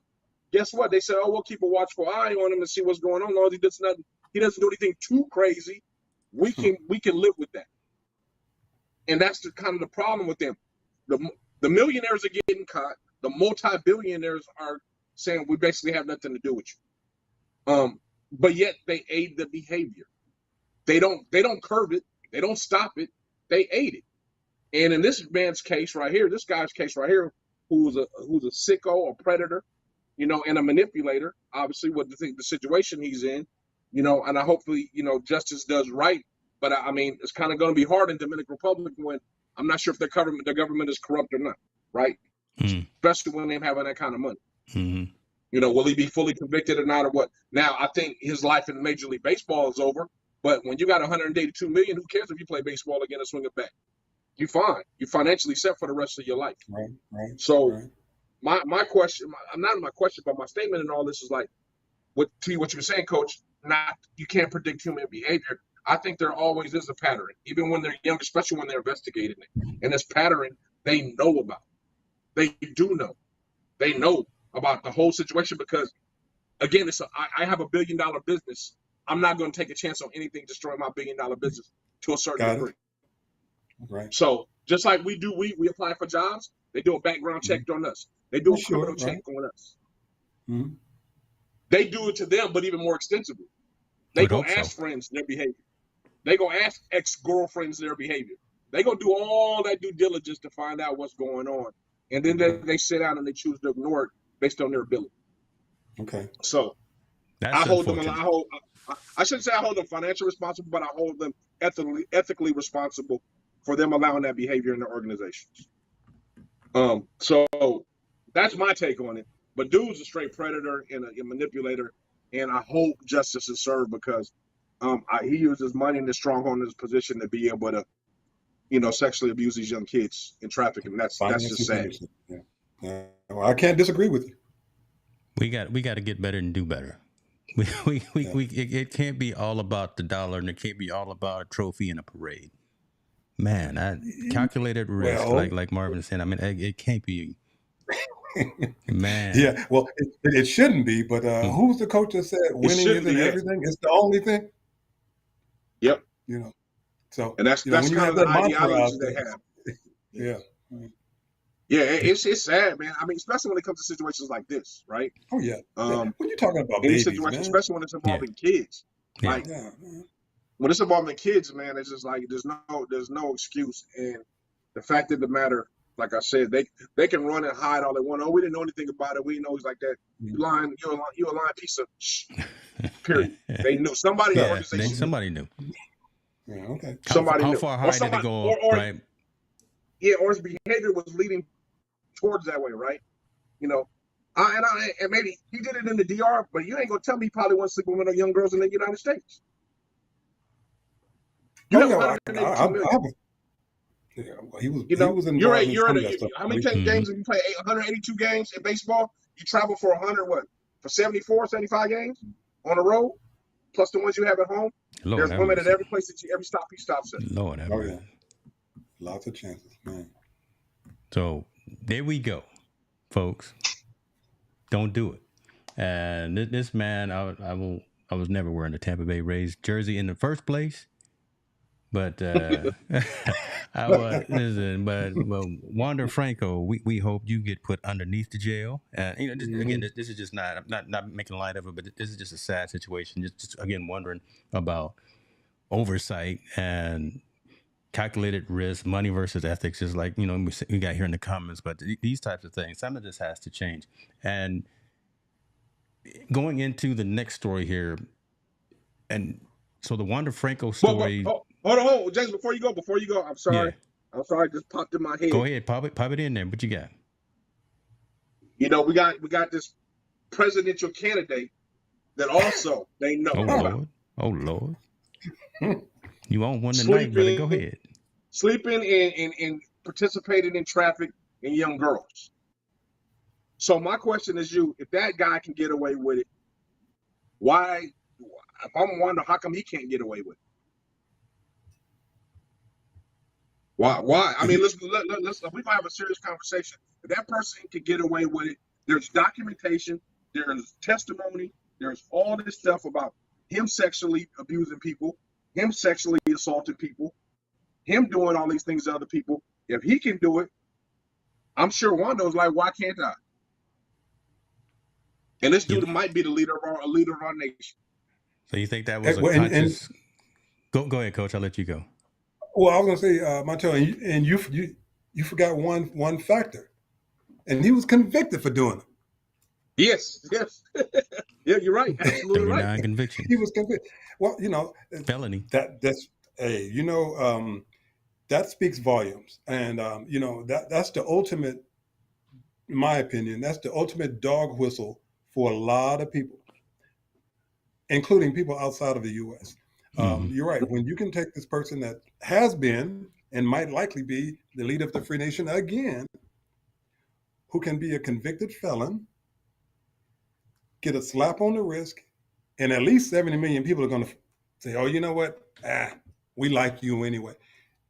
Guess what? They said, we'll keep a watchful eye on him and see what's going on. As long as he does nothing, he doesn't do anything too crazy, we can live with that. And that's kind of the problem with them. The millionaires are getting caught. The multi-billionaires are saying we basically have nothing to do with you. But yet they aid the behavior. They don't curb it. They don't stop it. They aid it. And in this man's case right here, this guy's case right here, who's a sicko, a predator, and a manipulator, obviously, what the situation he's in, and I hopefully, justice does right. But I mean, it's kind of going to be hard in Dominican Republic when I'm not sure if their government is corrupt or not, right? Especially when they're having that kind of money. Will he be fully convicted or not, or what? Now, I think his life in Major League Baseball is over. But when you got $182 million, who cares if you play baseball again and swing it back? You're fine. You're financially set for the rest of your life. Right. So my question, not my question, but my statement in all this is like, what you were saying, Coach, you can't predict human behavior. I think there always is a pattern, even when they're young, especially when they're investigating it. And this pattern, they know about. They do know. They know about the whole situation because, again, I have $1 billion business. I'm not going to take a chance on anything destroying my $1 billion business to a certain degree. Right. So just like we do, we apply for jobs. They do a background check on us. They do a criminal check on us. They do it to them, but even more extensively. They go ask friends their behavior. They go ask ex-girlfriends their behavior. They go do all that due diligence to find out what's going on. And then they sit down and they choose to ignore it based on their ability. Okay. So I hold them. I shouldn't say I hold them financially responsible, but I hold them ethically responsible for them allowing that behavior in their organizations. So that's my take on it. But dude's a straight predator and a manipulator, and I hope justice is served because he uses money in his stronghold in his position to be able to sexually abuse these young kids and trafficking. That's just sad. Yeah. Well, I can't disagree with you. We got to get better and do better. It can't be all about the dollar, and it can't be all about a trophy and a parade. Man, I calculated risk, like Marvin said. I mean, it can't be. Man. Yeah, well, it shouldn't be. But who's the coach that said winning isn't everything? It's the only thing. Yep. So and that's kind of the ideology they have. Yeah. Yeah, it's sad, man. I mean, especially when it comes to situations like this, right? Oh yeah. When you're talking about any babies, situation, man. especially when it's involving kids, like when it's involving kids, man, it's just like there's no excuse. And the fact of the matter, like I said, they can run and hide all they want. Oh, we didn't know anything about it. We know he's like that. You lying, you're a lying piece of shh. Period. They knew somebody. Somebody knew. Yeah, okay. How far high did it go? Right. Yeah, or his behavior was leading towards that way, right? And maybe he did it in the DR, but you ain't gonna tell me he probably wasn't sleeping with no young girls in the United States. He was involved. How many games have you played? 182 games in baseball. You travel for 74, 75 games on the road, plus the ones you have at home. There's women at every place every stop he stops at. Lord have mercy. Lots of chances, man. So there we go, folks. Don't do it. And this man, I was never wearing a Tampa Bay Rays jersey in the first place. But Wander Franco, we hope you get put underneath the jail. Again, this is just not making light of it, but this is just a sad situation. Just again wondering about oversight and calculated risk, money versus ethics, just like we got here in the comments. But these types of things, some of this has to change. And going into the next story here, and so the Wander Franco story. Hold on, James. Before you go, I'm sorry. Yeah. I'm sorry. It just popped in my head. Go ahead, pop it in there. What you got? We got this presidential candidate that also they know. Oh Lord. You won't win tonight, brother. Go ahead. Sleeping and participating in traffic in young girls. So my question is, if that guy can get away with it, why? If I'm wondering, how come he can't get away with it? Why? I mean, let's we might have a serious conversation. If that person can get away with it, there's documentation, there's testimony, there's all this stuff about him sexually abusing people, him sexually assaulting people, him doing all these things to other people. If he can do it, I'm sure Wando's like, why can't I? And this dude might be the leader of our nation. So you think that was a conscious? Go ahead, Coach. I'll let you go. Well, I was going to say, Montell, and you forgot one factor, and he was convicted for doing it. Yes. Yeah, you're right. Absolutely right. Non-conviction. He was convicted. Well, felony. That's that speaks volumes, and that's the ultimate, in my opinion, that's the ultimate dog whistle for a lot of people, including people outside of the U.S. You're right. When you can take this person that has been and might likely be the leader of the free nation again, who can be a convicted felon, get a slap on the wrist, and at least 70 million people are going to say, oh, you know what? We like you anyway.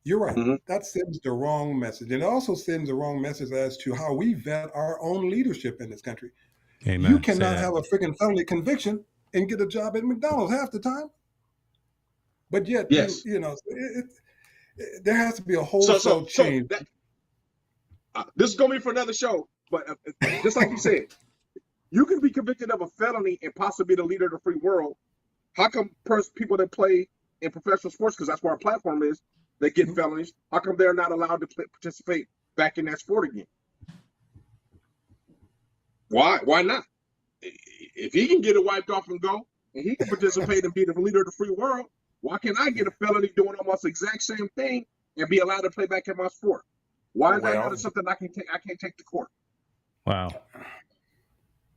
You're right. Mm-hmm. That sends the wrong message. And it also sends the wrong message as to how we vet our own leadership in this country. Amen. You cannot have a freaking felony conviction and get a job at McDonald's half the time. But yet, yes. There has to be a wholesale change. This is going to be for another show, but just like you said, you can be convicted of a felony and possibly be the leader of the free world. How come people that play in professional sports, because that's where our platform is, they get felonies, how come they're not allowed to participate back in that sport again? Why not? If he can get it wiped off and go, and he can participate and be the leader of the free world, why can't I get a felony doing almost the exact same thing and be allowed to play back in my sport? Why is that not something I can't take to court? Wow.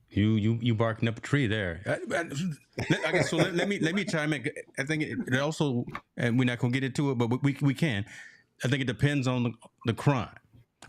You barking up a tree there. Okay, so let me chime in. I think it also, and we're not gonna get into it, but we can. think it depends on the crime,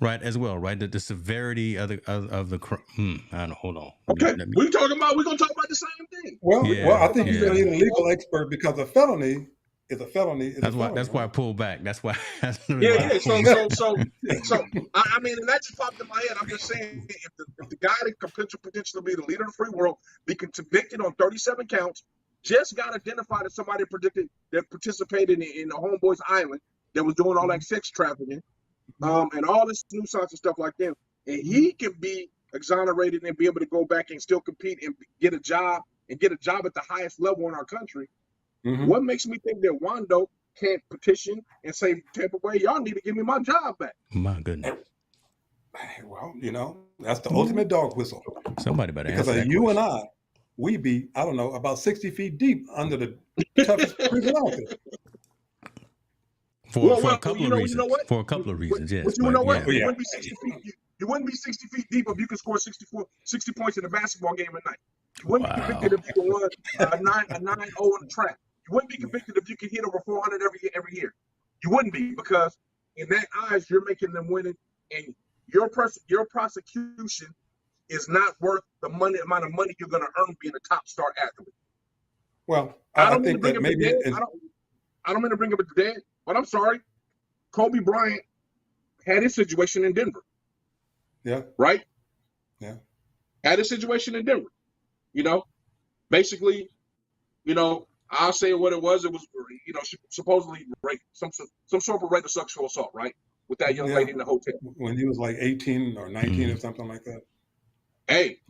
right? As well, right? The severity of the crime. I don't know. Hold on. Okay, Let me- we're gonna talk about the same thing. Well, Yeah, I think yeah. you need a legal expert because a felony is a felony. That's why I pulled back. That's why. That's Yeah, why I yeah. pulled back. So I mean, and that just popped in my head. I'm just saying, if the guy that could potentially be the leader of the free world be convicted on 37 counts, just got identified as somebody that participated in the Homeboys Island that was doing all that sex trafficking, and all this nuisance and stuff like that, and he can be exonerated and be able to go back and still compete and get a job at the highest level in our country. Mhm. What makes me think that Wando can't petition and say, Tampa Bay, y'all need to give me my job back? My goodness. Well, that's the ultimate dog whistle. Somebody better Because answer that you question. and I, we be, I don't know, about 60 feet deep under the toughest prison out there. For a couple of reasons. For a couple of reasons, yes. But you know what? Yeah. You wouldn't be 60 feet. You wouldn't be 60 feet deep if you could score 60 points in a basketball game at night. You wouldn't be convicted if you could run a 9-0 in the track. You wouldn't be convicted if you could hit over 400 every year. You wouldn't be, because in that eyes you're making them winning, and your prosecution is not worth the amount of money you're going to earn being a top star athlete. Well, I I don't mean to think bring that up maybe the dead. I don't mean to bring up the dead, but I'm sorry. Kobe Bryant had his situation in Denver. Yeah. Right? Yeah. Had a situation in Denver. Basically, I'll say what it was. It was, supposedly rape, some sort of rape or sexual assault, right? With that young lady in the hotel. When he was like 18 or 19 or something like that. Hey,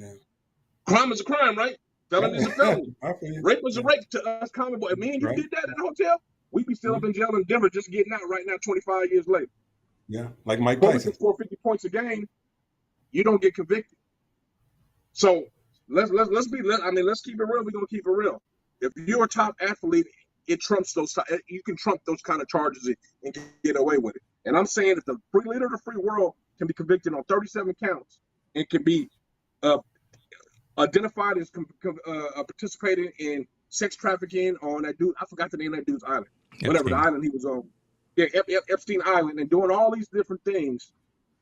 crime is a crime, right? Felony is a felony. Rape is a rape to us common boy. If me and you did that in the hotel, we'd be still up in jail in Denver just getting out right now 25 years later. Yeah, like Mike Tyson. Score 50 points a game, you don't get convicted. So let's keep it real. We're gonna keep it real. If you're a top athlete, it trumps you can trump those kind of charges and get away with it. And I'm saying if the free leader of the free world can be convicted on 37 counts and can be identified as participating in sex trafficking on that dude, I forgot the name of that dude's island. Whatever the island he was on. Yeah, Epstein Island, and doing all these different things.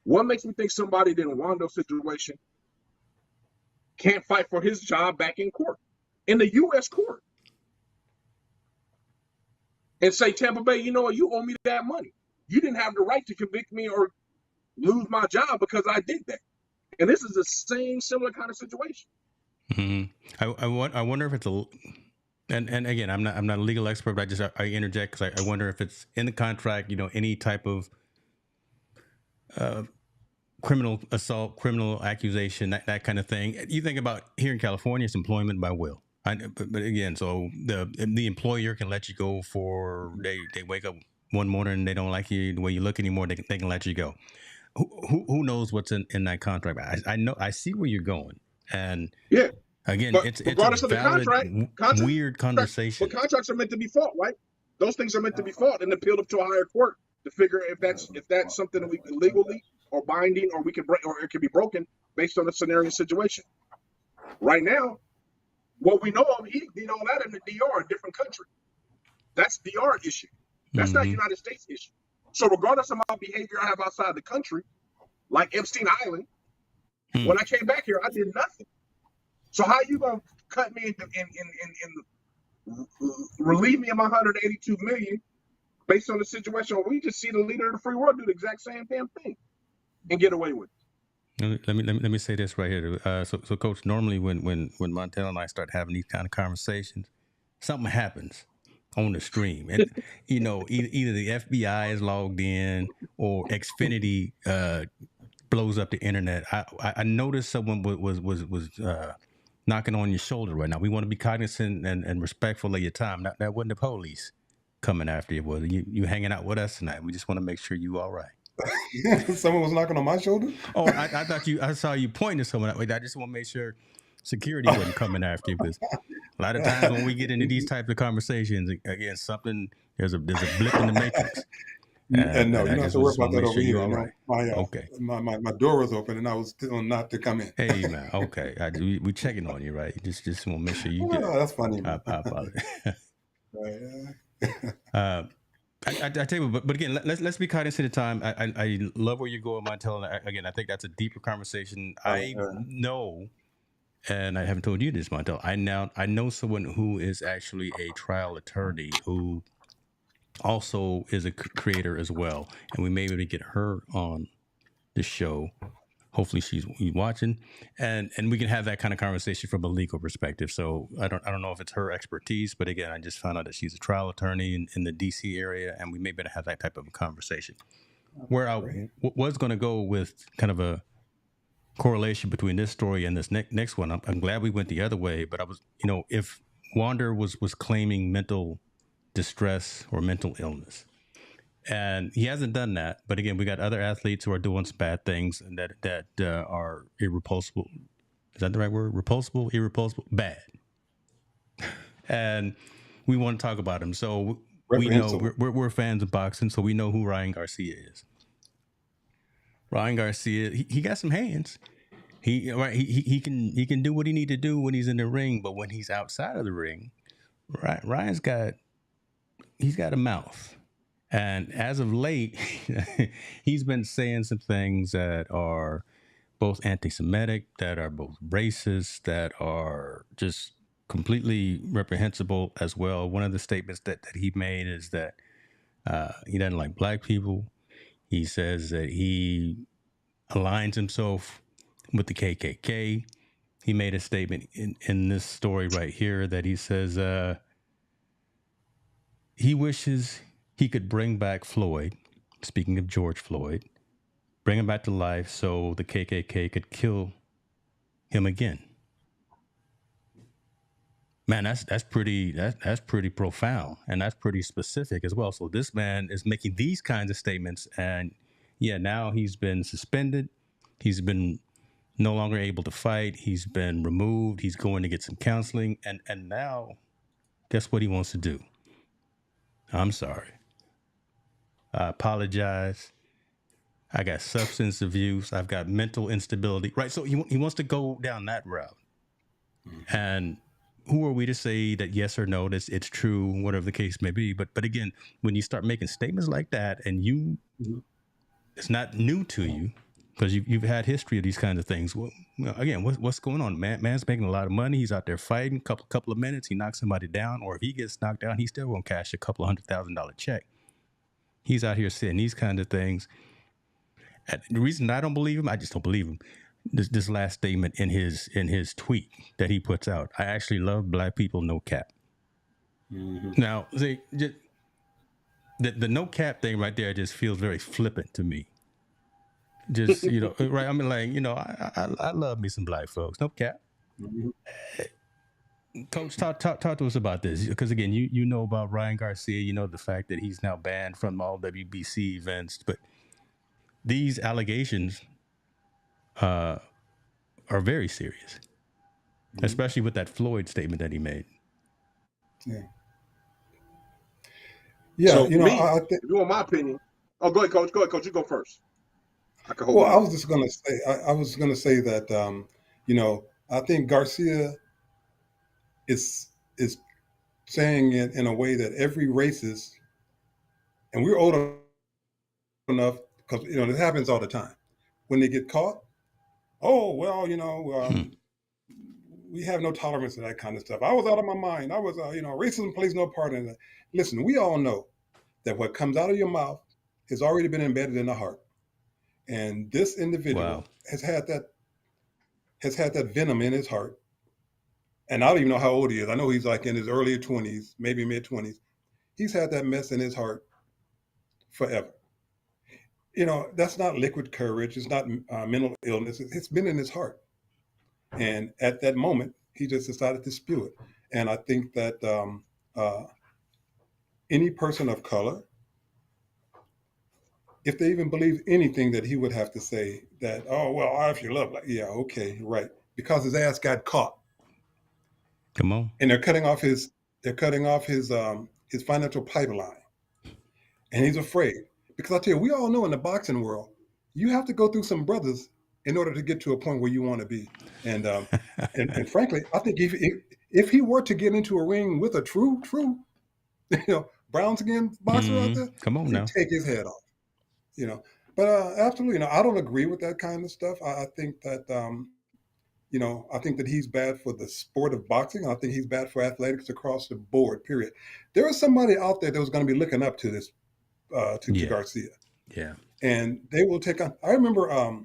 What makes me think somebody in a Wando situation can't fight for his job back in court, in the U.S. court, and say, Tampa Bay, you know what, you owe me that money. You didn't have the right to convict me or lose my job because I did that. And this is the same similar kind of situation. Mm-hmm. I wonder if it's and again, I'm not a legal expert, but I interject because I wonder if it's in the contract, any type of criminal assault, criminal accusation, that kind of thing. You think about here in California, it's employment by will. But again, so the employer can let you go for they wake up one morning and they don't like you the way you look anymore. They can let you go. Who knows what's in that contract? I know, I see where you're going, and yeah. Again, it's regardless a valid, of the contract, weird conversation. But contracts are meant to be fought, right? Those things are meant to be fought and appealed up to a higher court to figure if that's something that we can legally or binding, or we can break, or it can be broken based on the scenario and situation. Right now, what we know of, he did all that in the DR, a different country. That's DR issue. That's not United States issue. So regardless of my behavior I have outside the country, like Epstein Island, when I came back here, I did nothing. So how you gonna cut me in relieve me of my $182 million based on the situation where we just see the leader of the free world do the exact same damn thing and get away with it? Let me say this right here. So Coach, normally when Montell and I start having these kind of conversations, something happens on the stream, and either the FBI is logged in or Xfinity blows up the internet. I noticed someone was knocking on your shoulder right now. We want to be cognizant and respectful of your time. That wasn't the police coming after you. Was you hanging out with us tonight? We just want to make sure you all right. Someone was knocking on my shoulder? Oh, I thought I saw you pointing to someone that way. I just want to make sure security wasn't coming after you, because a lot of times when we get into these types of conversations, again, there's a blip in the matrix. And no, you don't have to worry about that over here. Right. Okay. My door was open and I was still not to come in. Hey man, okay. We checking on you, right? Just want to make sure you get. Oh, that's funny. I apologize. I tell you, but again, let's be cognizant of time. I love where you're going, Montell. And again, I think that's a deeper conversation. I know, and I haven't told you this, Montell. I know someone who is actually a trial attorney who also is a creator as well, and we may be able to get her on the show. Hopefully she's watching, and we can have that kind of conversation from a legal perspective. So I don't know if it's her expertise, but again, I just found out that she's a trial attorney in the DC area, and we may better have that type of a conversation. Where I was going to go with kind of a correlation between this story and this next one, I'm glad we went the other way. But I was, if Wander was claiming mental distress or mental illness, and he hasn't done that. But again, we got other athletes who are doing some bad things and that are irreplaceable. Is that the right word? Repulsible, irreplaceable, bad. And we want to talk about him. So we know we're fans of boxing, so we know who Ryan Garcia is. Ryan Garcia, he got some hands. He can do what he need to do when he's in the ring, but when he's outside of the ring, Ryan's got a mouth. And as of late, he's been saying some things that are both anti-Semitic, that are both racist, that are just completely reprehensible as well. One of the statements that he made is that he doesn't like black people. He says that he aligns himself with the KKK. He made a statement in this story right here that he says he wishes he could bring back Floyd, speaking of George Floyd, bring him back to life so the KKK could kill him again. Man, that's pretty profound, and that's pretty specific as well. So this man is making these kinds of statements, and now he's been suspended. He's been no longer able to fight. He's been removed. He's going to get some counseling, and now, guess what he wants to do? I'm sorry. I apologize. I got substance abuse. I've got mental instability. Right. So he wants to go down that route. Mm-hmm. And who are we to say that yes or no, that it's true, whatever the case may be. But again, when you start making statements like that and it's not new to you because you've had history of these kinds of things. Well, again, what's going on? Man's making a lot of money. He's out there fighting. Couple of minutes, he knocks somebody down. Or if he gets knocked down, he's still going to cash a couple of $100,000 check. He's out here saying these kinds of things. And the reason I don't believe him, I just don't believe him. This last statement in his tweet that he puts out. I actually love black people, no cap. Mm-hmm. Now, see, just, the no cap thing right there just feels very flippant to me. Just, right? I mean, like, I love me some black folks, no cap. Mm-hmm. Coach, talk to us about this, because again, you know about Ryan Garcia, the fact that he's now banned from all WBC events, but these allegations are very serious, especially with that Floyd statement that he made. Yeah. So I think, if you want my opinion, go ahead, Coach. You go first. I was just going to say, I was going to say that, I think Garcia is saying it in a way that every racist, and we're old enough because it happens all the time. When they get caught, we have no tolerance to that kind of stuff. I was out of my mind. I was, racism plays no part in that. Listen, we all know that what comes out of your mouth has already been embedded in the heart, and this individual has had that venom in his heart. And I don't even know how old he is. I know he's like in his early 20s, maybe mid-20s. He's had that mess in his heart forever. That's not liquid courage. It's not mental illness. It's been in his heart. And at that moment, he just decided to spew it. And I think that any person of color, if they even believe anything that he would have to say, that, I actually love, right. Because his ass got caught. Come on. And they're cutting off his financial pipeline. And he's afraid. Because I tell you, we all know in the boxing world, you have to go through some brothers in order to get to a point where you want to be. And frankly, I think if he were to get into a ring with a true, brown skin boxer out there, Come on you now. take his head off. But absolutely, I don't agree with that kind of stuff. I think that I think that he's bad for the sport of boxing. I think he's bad for athletics across the board. Period. There was somebody out there that was going to be looking up to this to Garcia. Yeah. And they will take on. I remember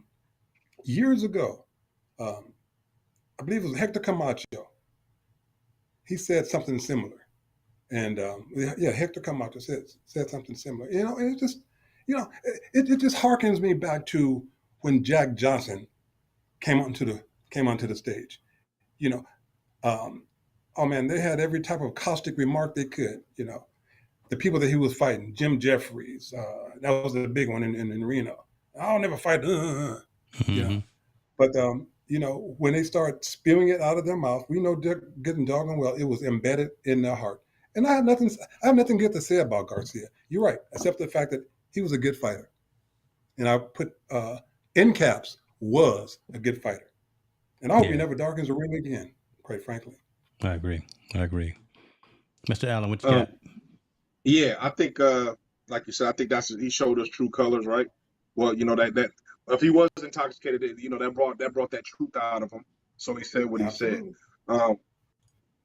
years ago, I believe it was Hector Camacho. He said something similar, and Hector Camacho said something similar. And it just, it just harkens me back to when Jack Johnson came onto the stage. Oh man, they had every type of caustic remark they could. The people that he was fighting, Jim Jeffries, that was the big one in Reno. I'll never fight. But when they start spewing it out of their mouth, we know they're getting doggone well. It was embedded in their heart. And I have nothing good to say about Garcia. You're right, except the fact that he was a good fighter. And I put in caps, was a good fighter. And I hope he never darkens a ring again, quite frankly. I agree. Mr. Allen, what you got? Yeah, I think, like you said, I think he showed us true colors, right? Well, that if he was intoxicated, that brought that truth out of him. So he said what Absolutely. He said.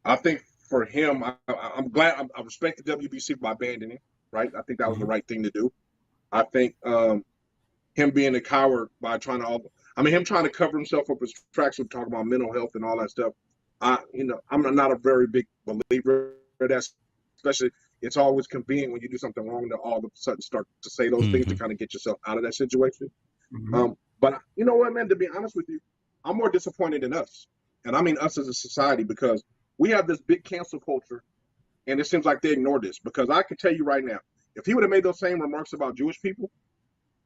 I think for him, I'm glad. I respect the WBC by banning him, right? I think that was the right thing to do. I think him being a coward by trying to cover himself up his tracks with talking about mental health and all that stuff. I'm not a very big believer of that, especially. It's always convenient when you do something wrong to all of a sudden start to say those things to kind of get yourself out of that situation. But you know what, man, to be honest with you, I'm more disappointed in us. And I mean us as a society, because we have this big cancel culture, and it seems like they ignore this. Because I can tell you right now, if he would have made those same remarks about Jewish people,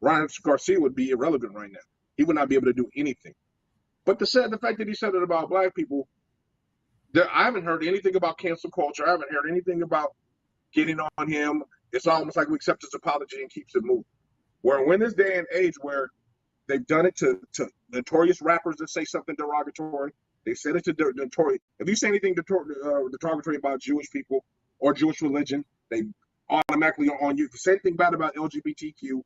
Ryan Garcia would be irrelevant right now. He would not be able to do anything. But the fact that he said it about black people, I haven't heard anything about cancel culture. I haven't heard anything about getting on him. It's almost like we accept his apology and keeps it moving. Where we're in this day and age where they've done it to notorious rappers that say something derogatory. They said it to notorious. If you say anything derogatory about Jewish people or Jewish religion, they automatically are on you. If you say anything bad about LGBTQ,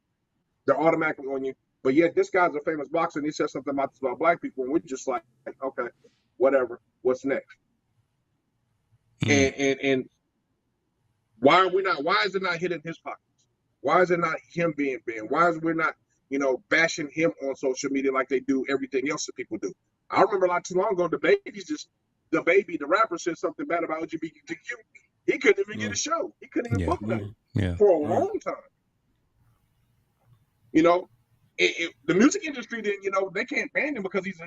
they're automatically on you. But yet this guy's a famous boxer and he says something about black people, and we're just like, okay, whatever. What's next? And why is it not hitting his pockets? Why is it not him being banned? Why is we not, bashing him on social media like they do everything else that people do? I remember not too long ago, the rapper said something bad about LGBTQ. He couldn't even get a show. He couldn't even book them for a long time. The music industry didn't, they can't ban him because he's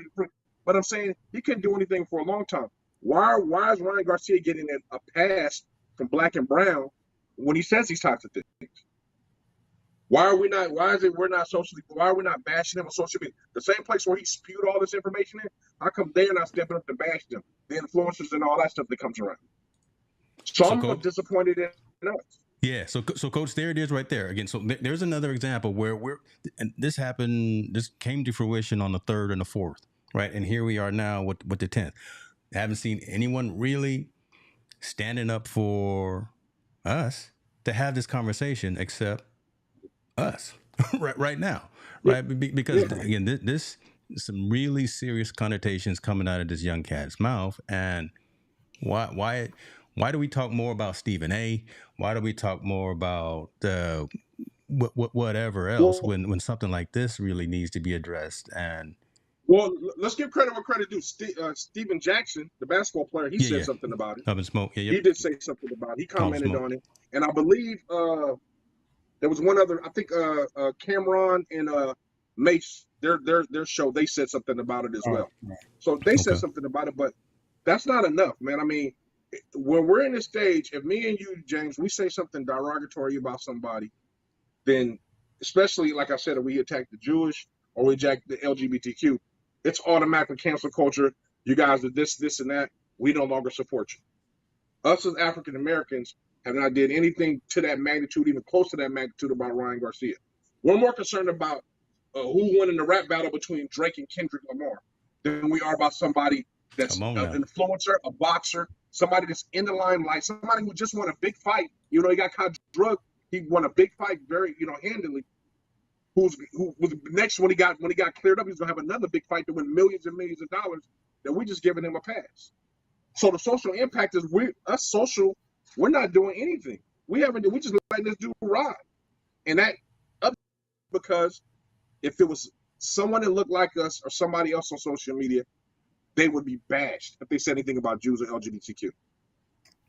but I'm saying he couldn't do anything for a long time. Why is Ryan Garcia getting a pass from black and brown when he says these types of things? Why are we not bashing him on social media? The same place where he spewed all this information in, how come they're not stepping up to bash them? The influencers and all that stuff that comes around. So I'm disappointed in us. Yeah, so Coach, there it is right there. Again, so there's another example where this came to fruition on the 3rd and the 4th, right? And here we are now with the 10th. I haven't seen anyone really standing up for us to have this conversation except us right now, right? Because again, this some really serious connotations coming out of this young cat's mouth. And why do we talk more about Stephen A? Why do we talk more about whatever else when something like this really needs to be addressed? And let's give credit where credit due. Steven Jackson, the basketball player, he said something about it. Up in smoke. Yeah, he did say something about it. He commented on it, and I believe there was one other. I think Cameron and Mace, their show, they said something about it as well. So they said something about it, but that's not enough, man. I mean, when we're in this stage, if me and you, James, we say something derogatory about somebody, then especially like I said, if we attack the Jewish or we attack the LGBTQ, it's automatically cancel culture. You guys are this, and that. We no longer support you. Us as African Americans have not did anything to that magnitude, even close to that magnitude about Ryan Garcia. We're more concerned about who won in the rap battle between Drake and Kendrick Lamar than we are about somebody that's an influencer, a boxer, somebody that's in the limelight, somebody who just won a big fight. You know, he got caught drug. He won a big fight very, handily. Who was next when he got cleared up? He's gonna have another big fight to win millions and millions of dollars. That we just giving him a pass. So the social impact is we're not doing anything. We just letting this dude ride, and that because if it was someone that looked like us or somebody else on social media, they would be bashed if they said anything about Jews or LGBTQ.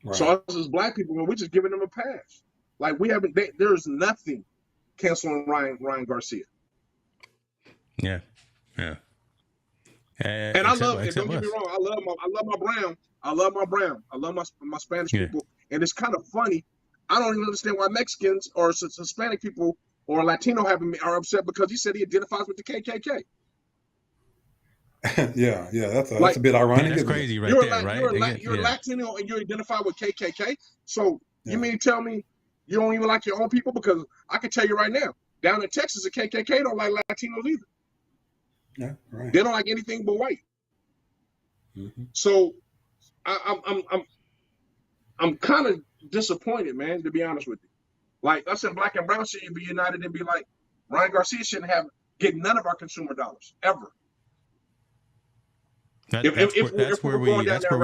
Right. So us as black people, we're just giving them a pass. Like there's nothing canceling Ryan Garcia. Yeah. And I love it. Don't get me wrong. I love my brown. I love my Spanish people. And it's kind of funny. I don't even understand why Mexicans or Hispanic people or Latino are upset because he said he identifies with the KKK. yeah, that's a bit ironic. That's crazy, right there, right? You're Latino and you identify with KKK. So you mean to tell me you don't even like your own people? Because I can tell you right now, down in Texas, the KKK don't like Latinos either. Yeah, right. They don't like anything but white. Mm-hmm. So I'm kind of disappointed, man, to be honest with you. Like us in black and brown should be united and be like, Ryan Garcia shouldn't get none of our consumer dollars ever. That's where we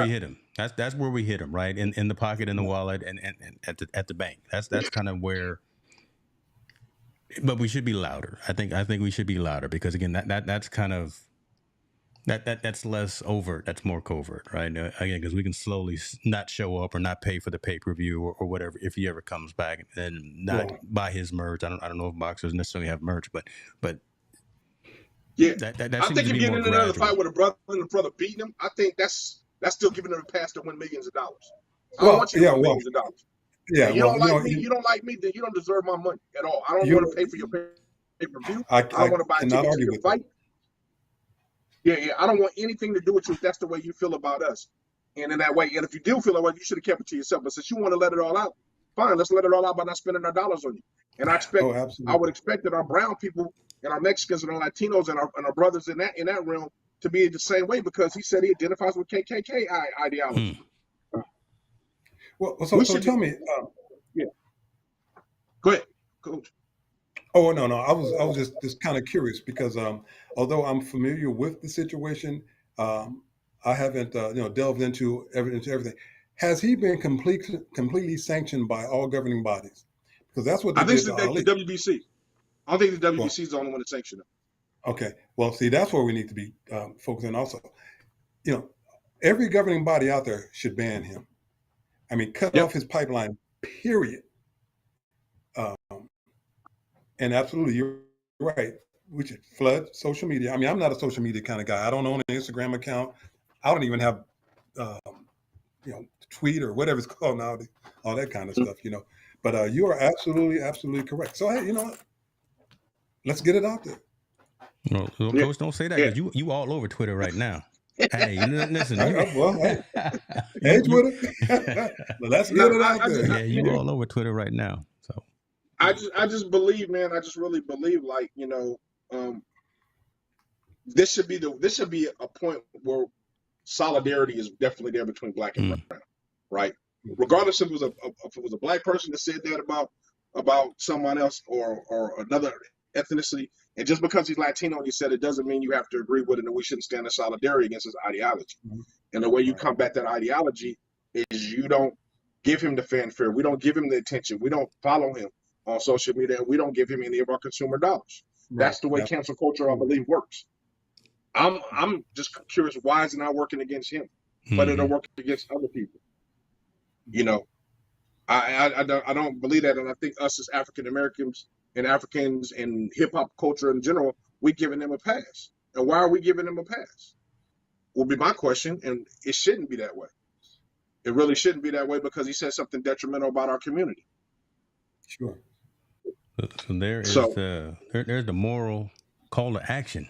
hit him. That's where we hit him, right? In the pocket, in the wallet, and at the bank. That's kind of where. But we should be louder. I think we should be louder because again, that's kind of that's less overt. That's more covert, right? Again, because we can slowly not show up or not pay for the pay-per-view or whatever if he ever comes back and not buy his merch. I don't know if boxers necessarily have merch, but. Yeah, I think if getting into another fight with a brother and the brother beating him, I think that's still giving him a pass to win millions of dollars. I don't want you to win millions of dollars. Yeah, you don't like me. You don't like me. Then you don't deserve my money at all. I don't want to pay for your pay-per-view. I don't want to buy tickets to your fight. Yeah. I don't want anything to do with you if that's the way you feel about us. And in that way, and if you do feel that way, you should have kept it to yourself. But since you want to let it all out, fine. Let's let it all out by not spending our dollars on you. And I would expect that our brown people and our Mexicans and our Latinos and our brothers in that realm to be the same way because he said he identifies with KKK ideology. Well, so tell me. Yeah. Go ahead, Coach. Oh no, I was just kind of curious because although I'm familiar with the situation, I haven't delved into everything. Has he been completely sanctioned by all governing bodies? Because that's what they did to Ali. The WBC. I don't think the WBC is the only one to sanction him. Okay. Well, see, that's where we need to be focusing also. Every governing body out there should ban him. I mean, cut off his pipeline, period. And absolutely, you're right. We should flood social media. I mean, I'm not a social media kind of guy. I don't own an Instagram account. I don't even have, tweet or whatever it's called now, all that kind of stuff, But you are absolutely correct. So, hey, you know what? Let's get it out there. No, Coach, don't say that because you all over Twitter right now. Hey, listen. Hey, Twitter. Let's get it out there. Yeah, you all over Twitter right now. So I just believe, man. I just really believe, like this should be a point where solidarity is definitely there between black and brown, right? Regardless if it was a black person that said that about someone else or another ethnicity, and just because he's Latino and he said it doesn't mean you have to agree with it and we shouldn't stand in solidarity against his ideology. Mm-hmm. And the way you combat that ideology is you don't give him the fanfare, we don't give him the attention, we don't follow him on social media, and we don't give him any of our consumer dollars. Right. That's the way cancel culture, I believe, works. I'm just curious why is it not working against him, but it'll work against other people. I don't believe that, and I think us as African Americans and Africans and hip hop culture in general, we're giving them a pass. And why are we giving them a pass? Will be my question, and it shouldn't be that way. It really shouldn't be that way because he said something detrimental about our community. Sure. So there's the moral call to action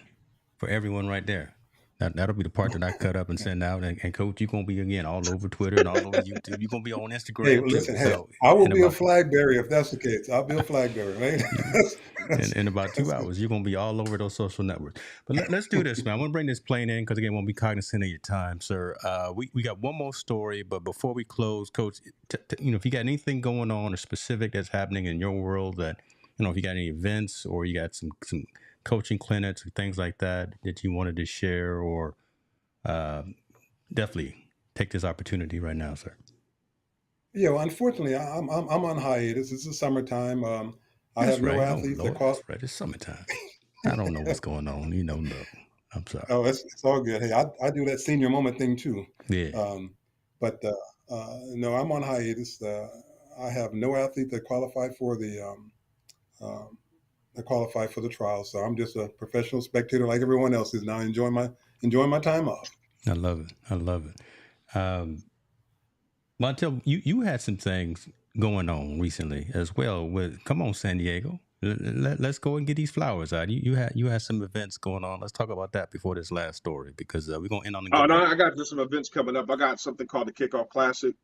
for everyone right there. That'll be the part that I cut up and send out. And Coach, you're gonna be again all over Twitter and all over YouTube. You're gonna be on Hey, Instagram too. listen, hey, So I will in be a about flag bearer if that's the case. I'll be a flag bearer, right? in about 2 hours, you're gonna be all over those social networks. But let's do this, man. I want to bring this plane in because again, we'll be cognizant of your time, sir. We got one more story, but before we close, Coach, if you got anything going on or specific that's happening in your world that if you got any events or you got some coaching clinics or things like that you wanted to share, or definitely take this opportunity right now, sir. Yeah, well, unfortunately, I'm on hiatus. It's the summertime. I have no athletes that qualify. That's right. It's summertime. I don't know what's going on. No. I'm sorry. Oh, it's all good. Hey, I do that senior moment thing too. Yeah. But no, I'm on hiatus. I have no athlete that qualified for the trial, so I'm just a professional spectator like everyone else is now, enjoying my time off. I love it. Montell, you had some things going on recently as well. Come on, San Diego. Let's go and get these flowers out. You had some events going on. Let's talk about that before this last story, because we're gonna end on the good. Oh no, I got some events coming up. I got something called the Kickoff Classic,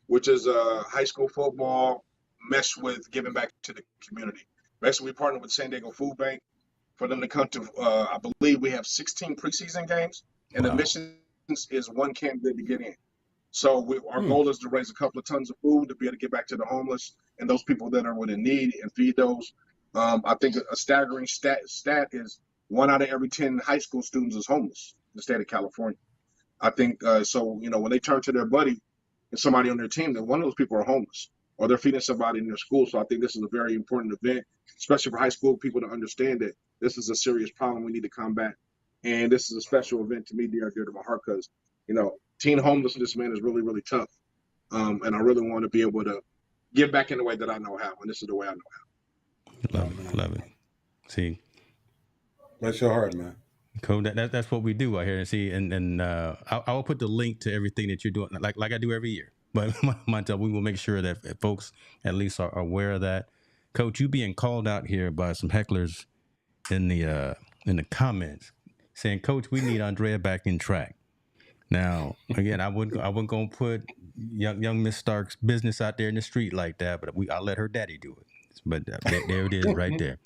which is high school football meshed with giving back to the community. Basically, we partnered with San Diego Food Bank for them to come to. I believe we have 16 preseason games, and the mission is one candidate to get in. So our goal is to raise a couple of tons of food to be able to get back to the homeless and those people that are in need and feed those. I think a staggering stat is 1 out of every 10 high school students is homeless in the state of California. I think so. When they turn to their buddy and somebody on their team, that one of those people are homeless or they're feeding somebody in their school. So I think this is a very important event, especially for high school people to understand that this is a serious problem we need to combat. And this is a special event to me, dear to my heart, because teen homelessness, man, is really, really tough. And I really want to be able to give back in the way that I know how. And this is the way I know how. Love it. See, bless your heart, man. Cool. That's what we do out here. And see, and I will put the link to everything that you're doing, like I do every year. But Montell, we will make sure that folks at least are aware of that. Coach, you being called out here by some hecklers in the comments saying, "Coach, we need Andrea back in track." Now, again, I wouldn't go and put young Miss Stark's business out there in the street like that, but I'll let her daddy do it. But there it is, right there.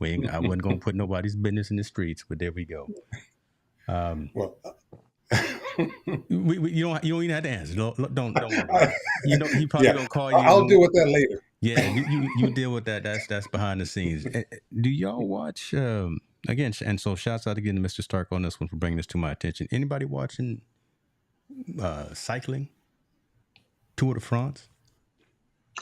I wasn't gonna put nobody's business in the streets, but there we go. Well, you don't even have to answer. Don't worry about it. He probably gonna call you. I'll deal with that later. Yeah, you deal with that. That's behind the scenes. Do y'all watch again? And so, shouts out again to Mr. Stark on this one for bringing this to my attention. Anybody watching cycling Tour de France?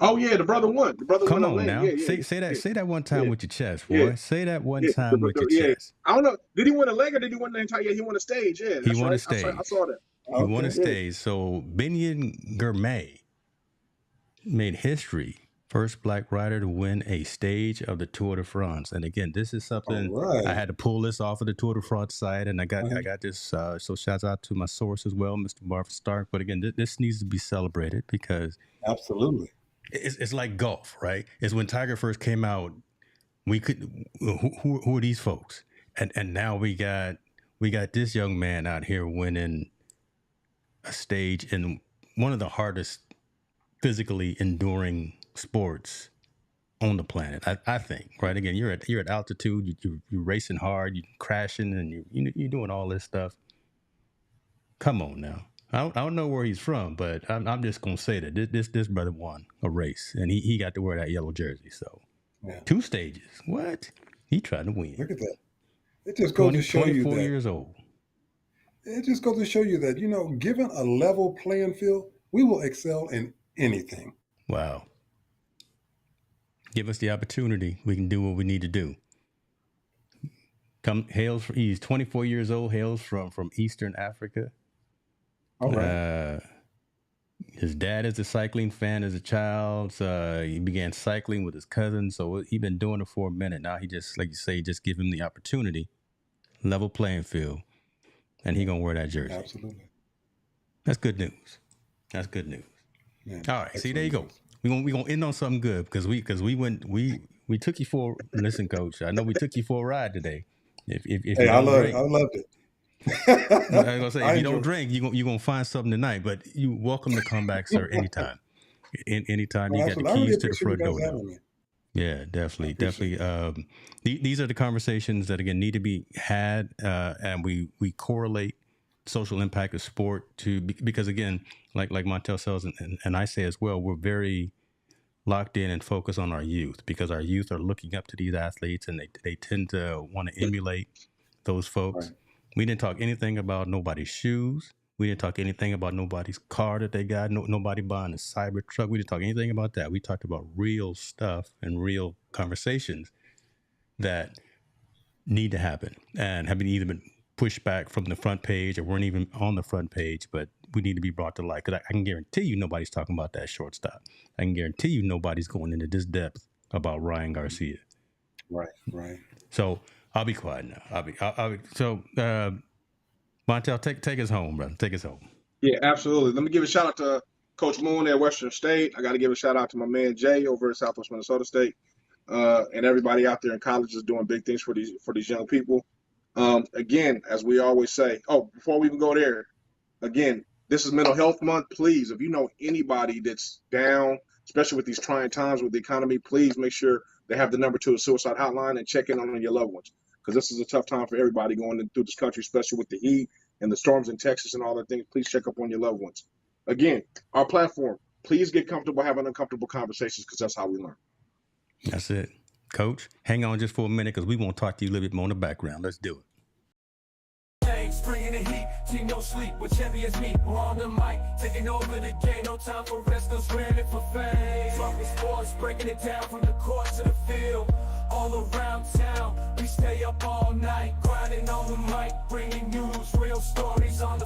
Oh yeah, the brother won. The brother Come won. on now, yeah, say that one time with your chest, boy. Say that one time with your chest. I don't know. Did he win a leg or did he win the entire? Yeah, he won a stage. Yeah, he won a stage. I saw that. He won a stage. So Biniam Girmay made history. First black rider to win a stage of the Tour de France. And again, this is something I had to pull this off of the Tour de France site, and I got this. So shouts out to my source as well, Mr. Marv Stark. But again, this needs to be celebrated because absolutely. It's like golf, right? It's when Tiger first came out, we could who are these folks? And now we got this young man out here winning a stage in one of the hardest physically enduring sports on the planet, I think. Right? Again, you're at altitude, you're racing hard, you're crashing, and you're doing all this stuff. Come on now. I don't know where he's from, but I'm just gonna say that this brother won a race, and he got to wear that yellow jersey. So, 2 stages. What? He tried to win. Look at that. It just goes to show you that 24 years old. It just goes to show you that given a level playing field, we will excel in anything. Wow. Give us the opportunity. We can do what we need to do. He's 24 years old. Hails from Eastern Africa. All right. His dad is a cycling fan as a child. He began cycling with his cousin. So he's been doing it for a minute. Now he just, like you say, just give him the opportunity, level playing field, and he going to wear that jersey. Absolutely. That's good news. That's good news. Man, all right. See, there you go. We're gonna end on something good because we took you for, listen, Coach, I know we took you for a ride today. I loved it. I was gonna say, if you don't enjoy. drink, you're gonna find something tonight. But you welcome to come back, sir, anytime. Anytime. Well, You got the absolutely. I really keys to the appreciate you front guys door now. having me. Yeah, I definitely, appreciate definitely. These are the conversations that again need to be had, and we correlate social impact of sport to because again, like Montell says, and I say as well, we're very locked in and focused on our youth because our youth are looking up to these athletes and they tend to want to emulate those folks. Right. We didn't talk anything about nobody's shoes. We didn't talk anything about nobody's car that they got. Nobody buying a cyber truck. We didn't talk anything about that. We talked about real stuff and real conversations that need to happen and have either been pushed back from the front page or weren't even on the front page, but we need to be brought to light. Because I can guarantee you nobody's talking about that shortstop. I can guarantee you nobody's going into this depth about Ryan Garcia. Right. Right. So I'll be quiet now. So Montell, take us home, brother. Take us home. Yeah, absolutely. Let me give a shout out to Coach Moon at Western State. I got to give a shout out to my man Jay over at Southwest Minnesota State, and everybody out there in colleges doing big things for these young people. Again, as we always say, before we even go there, again, this is Mental Health Month. Please, if you know anybody that's down, especially with these trying times with the economy, please make sure they have the number to the suicide hotline and check in on your loved ones, because this is a tough time for everybody going through this country, especially with the heat and the storms in Texas and all that things. Please check up on your loved ones. Again, our platform, please get comfortable having uncomfortable conversations, because that's how we learn. That's it. Coach, hang on just for a minute because we want to talk to you a little bit more in the background. Let's do it. Bringing the heat, team no sleep, with heavy as me, we're on the mic, taking over the game, no time for rest, no screaming for fame. Talking sports, breaking it down from the court to the field, all around town, we stay up all night, grinding on the mic, bringing news, real stories on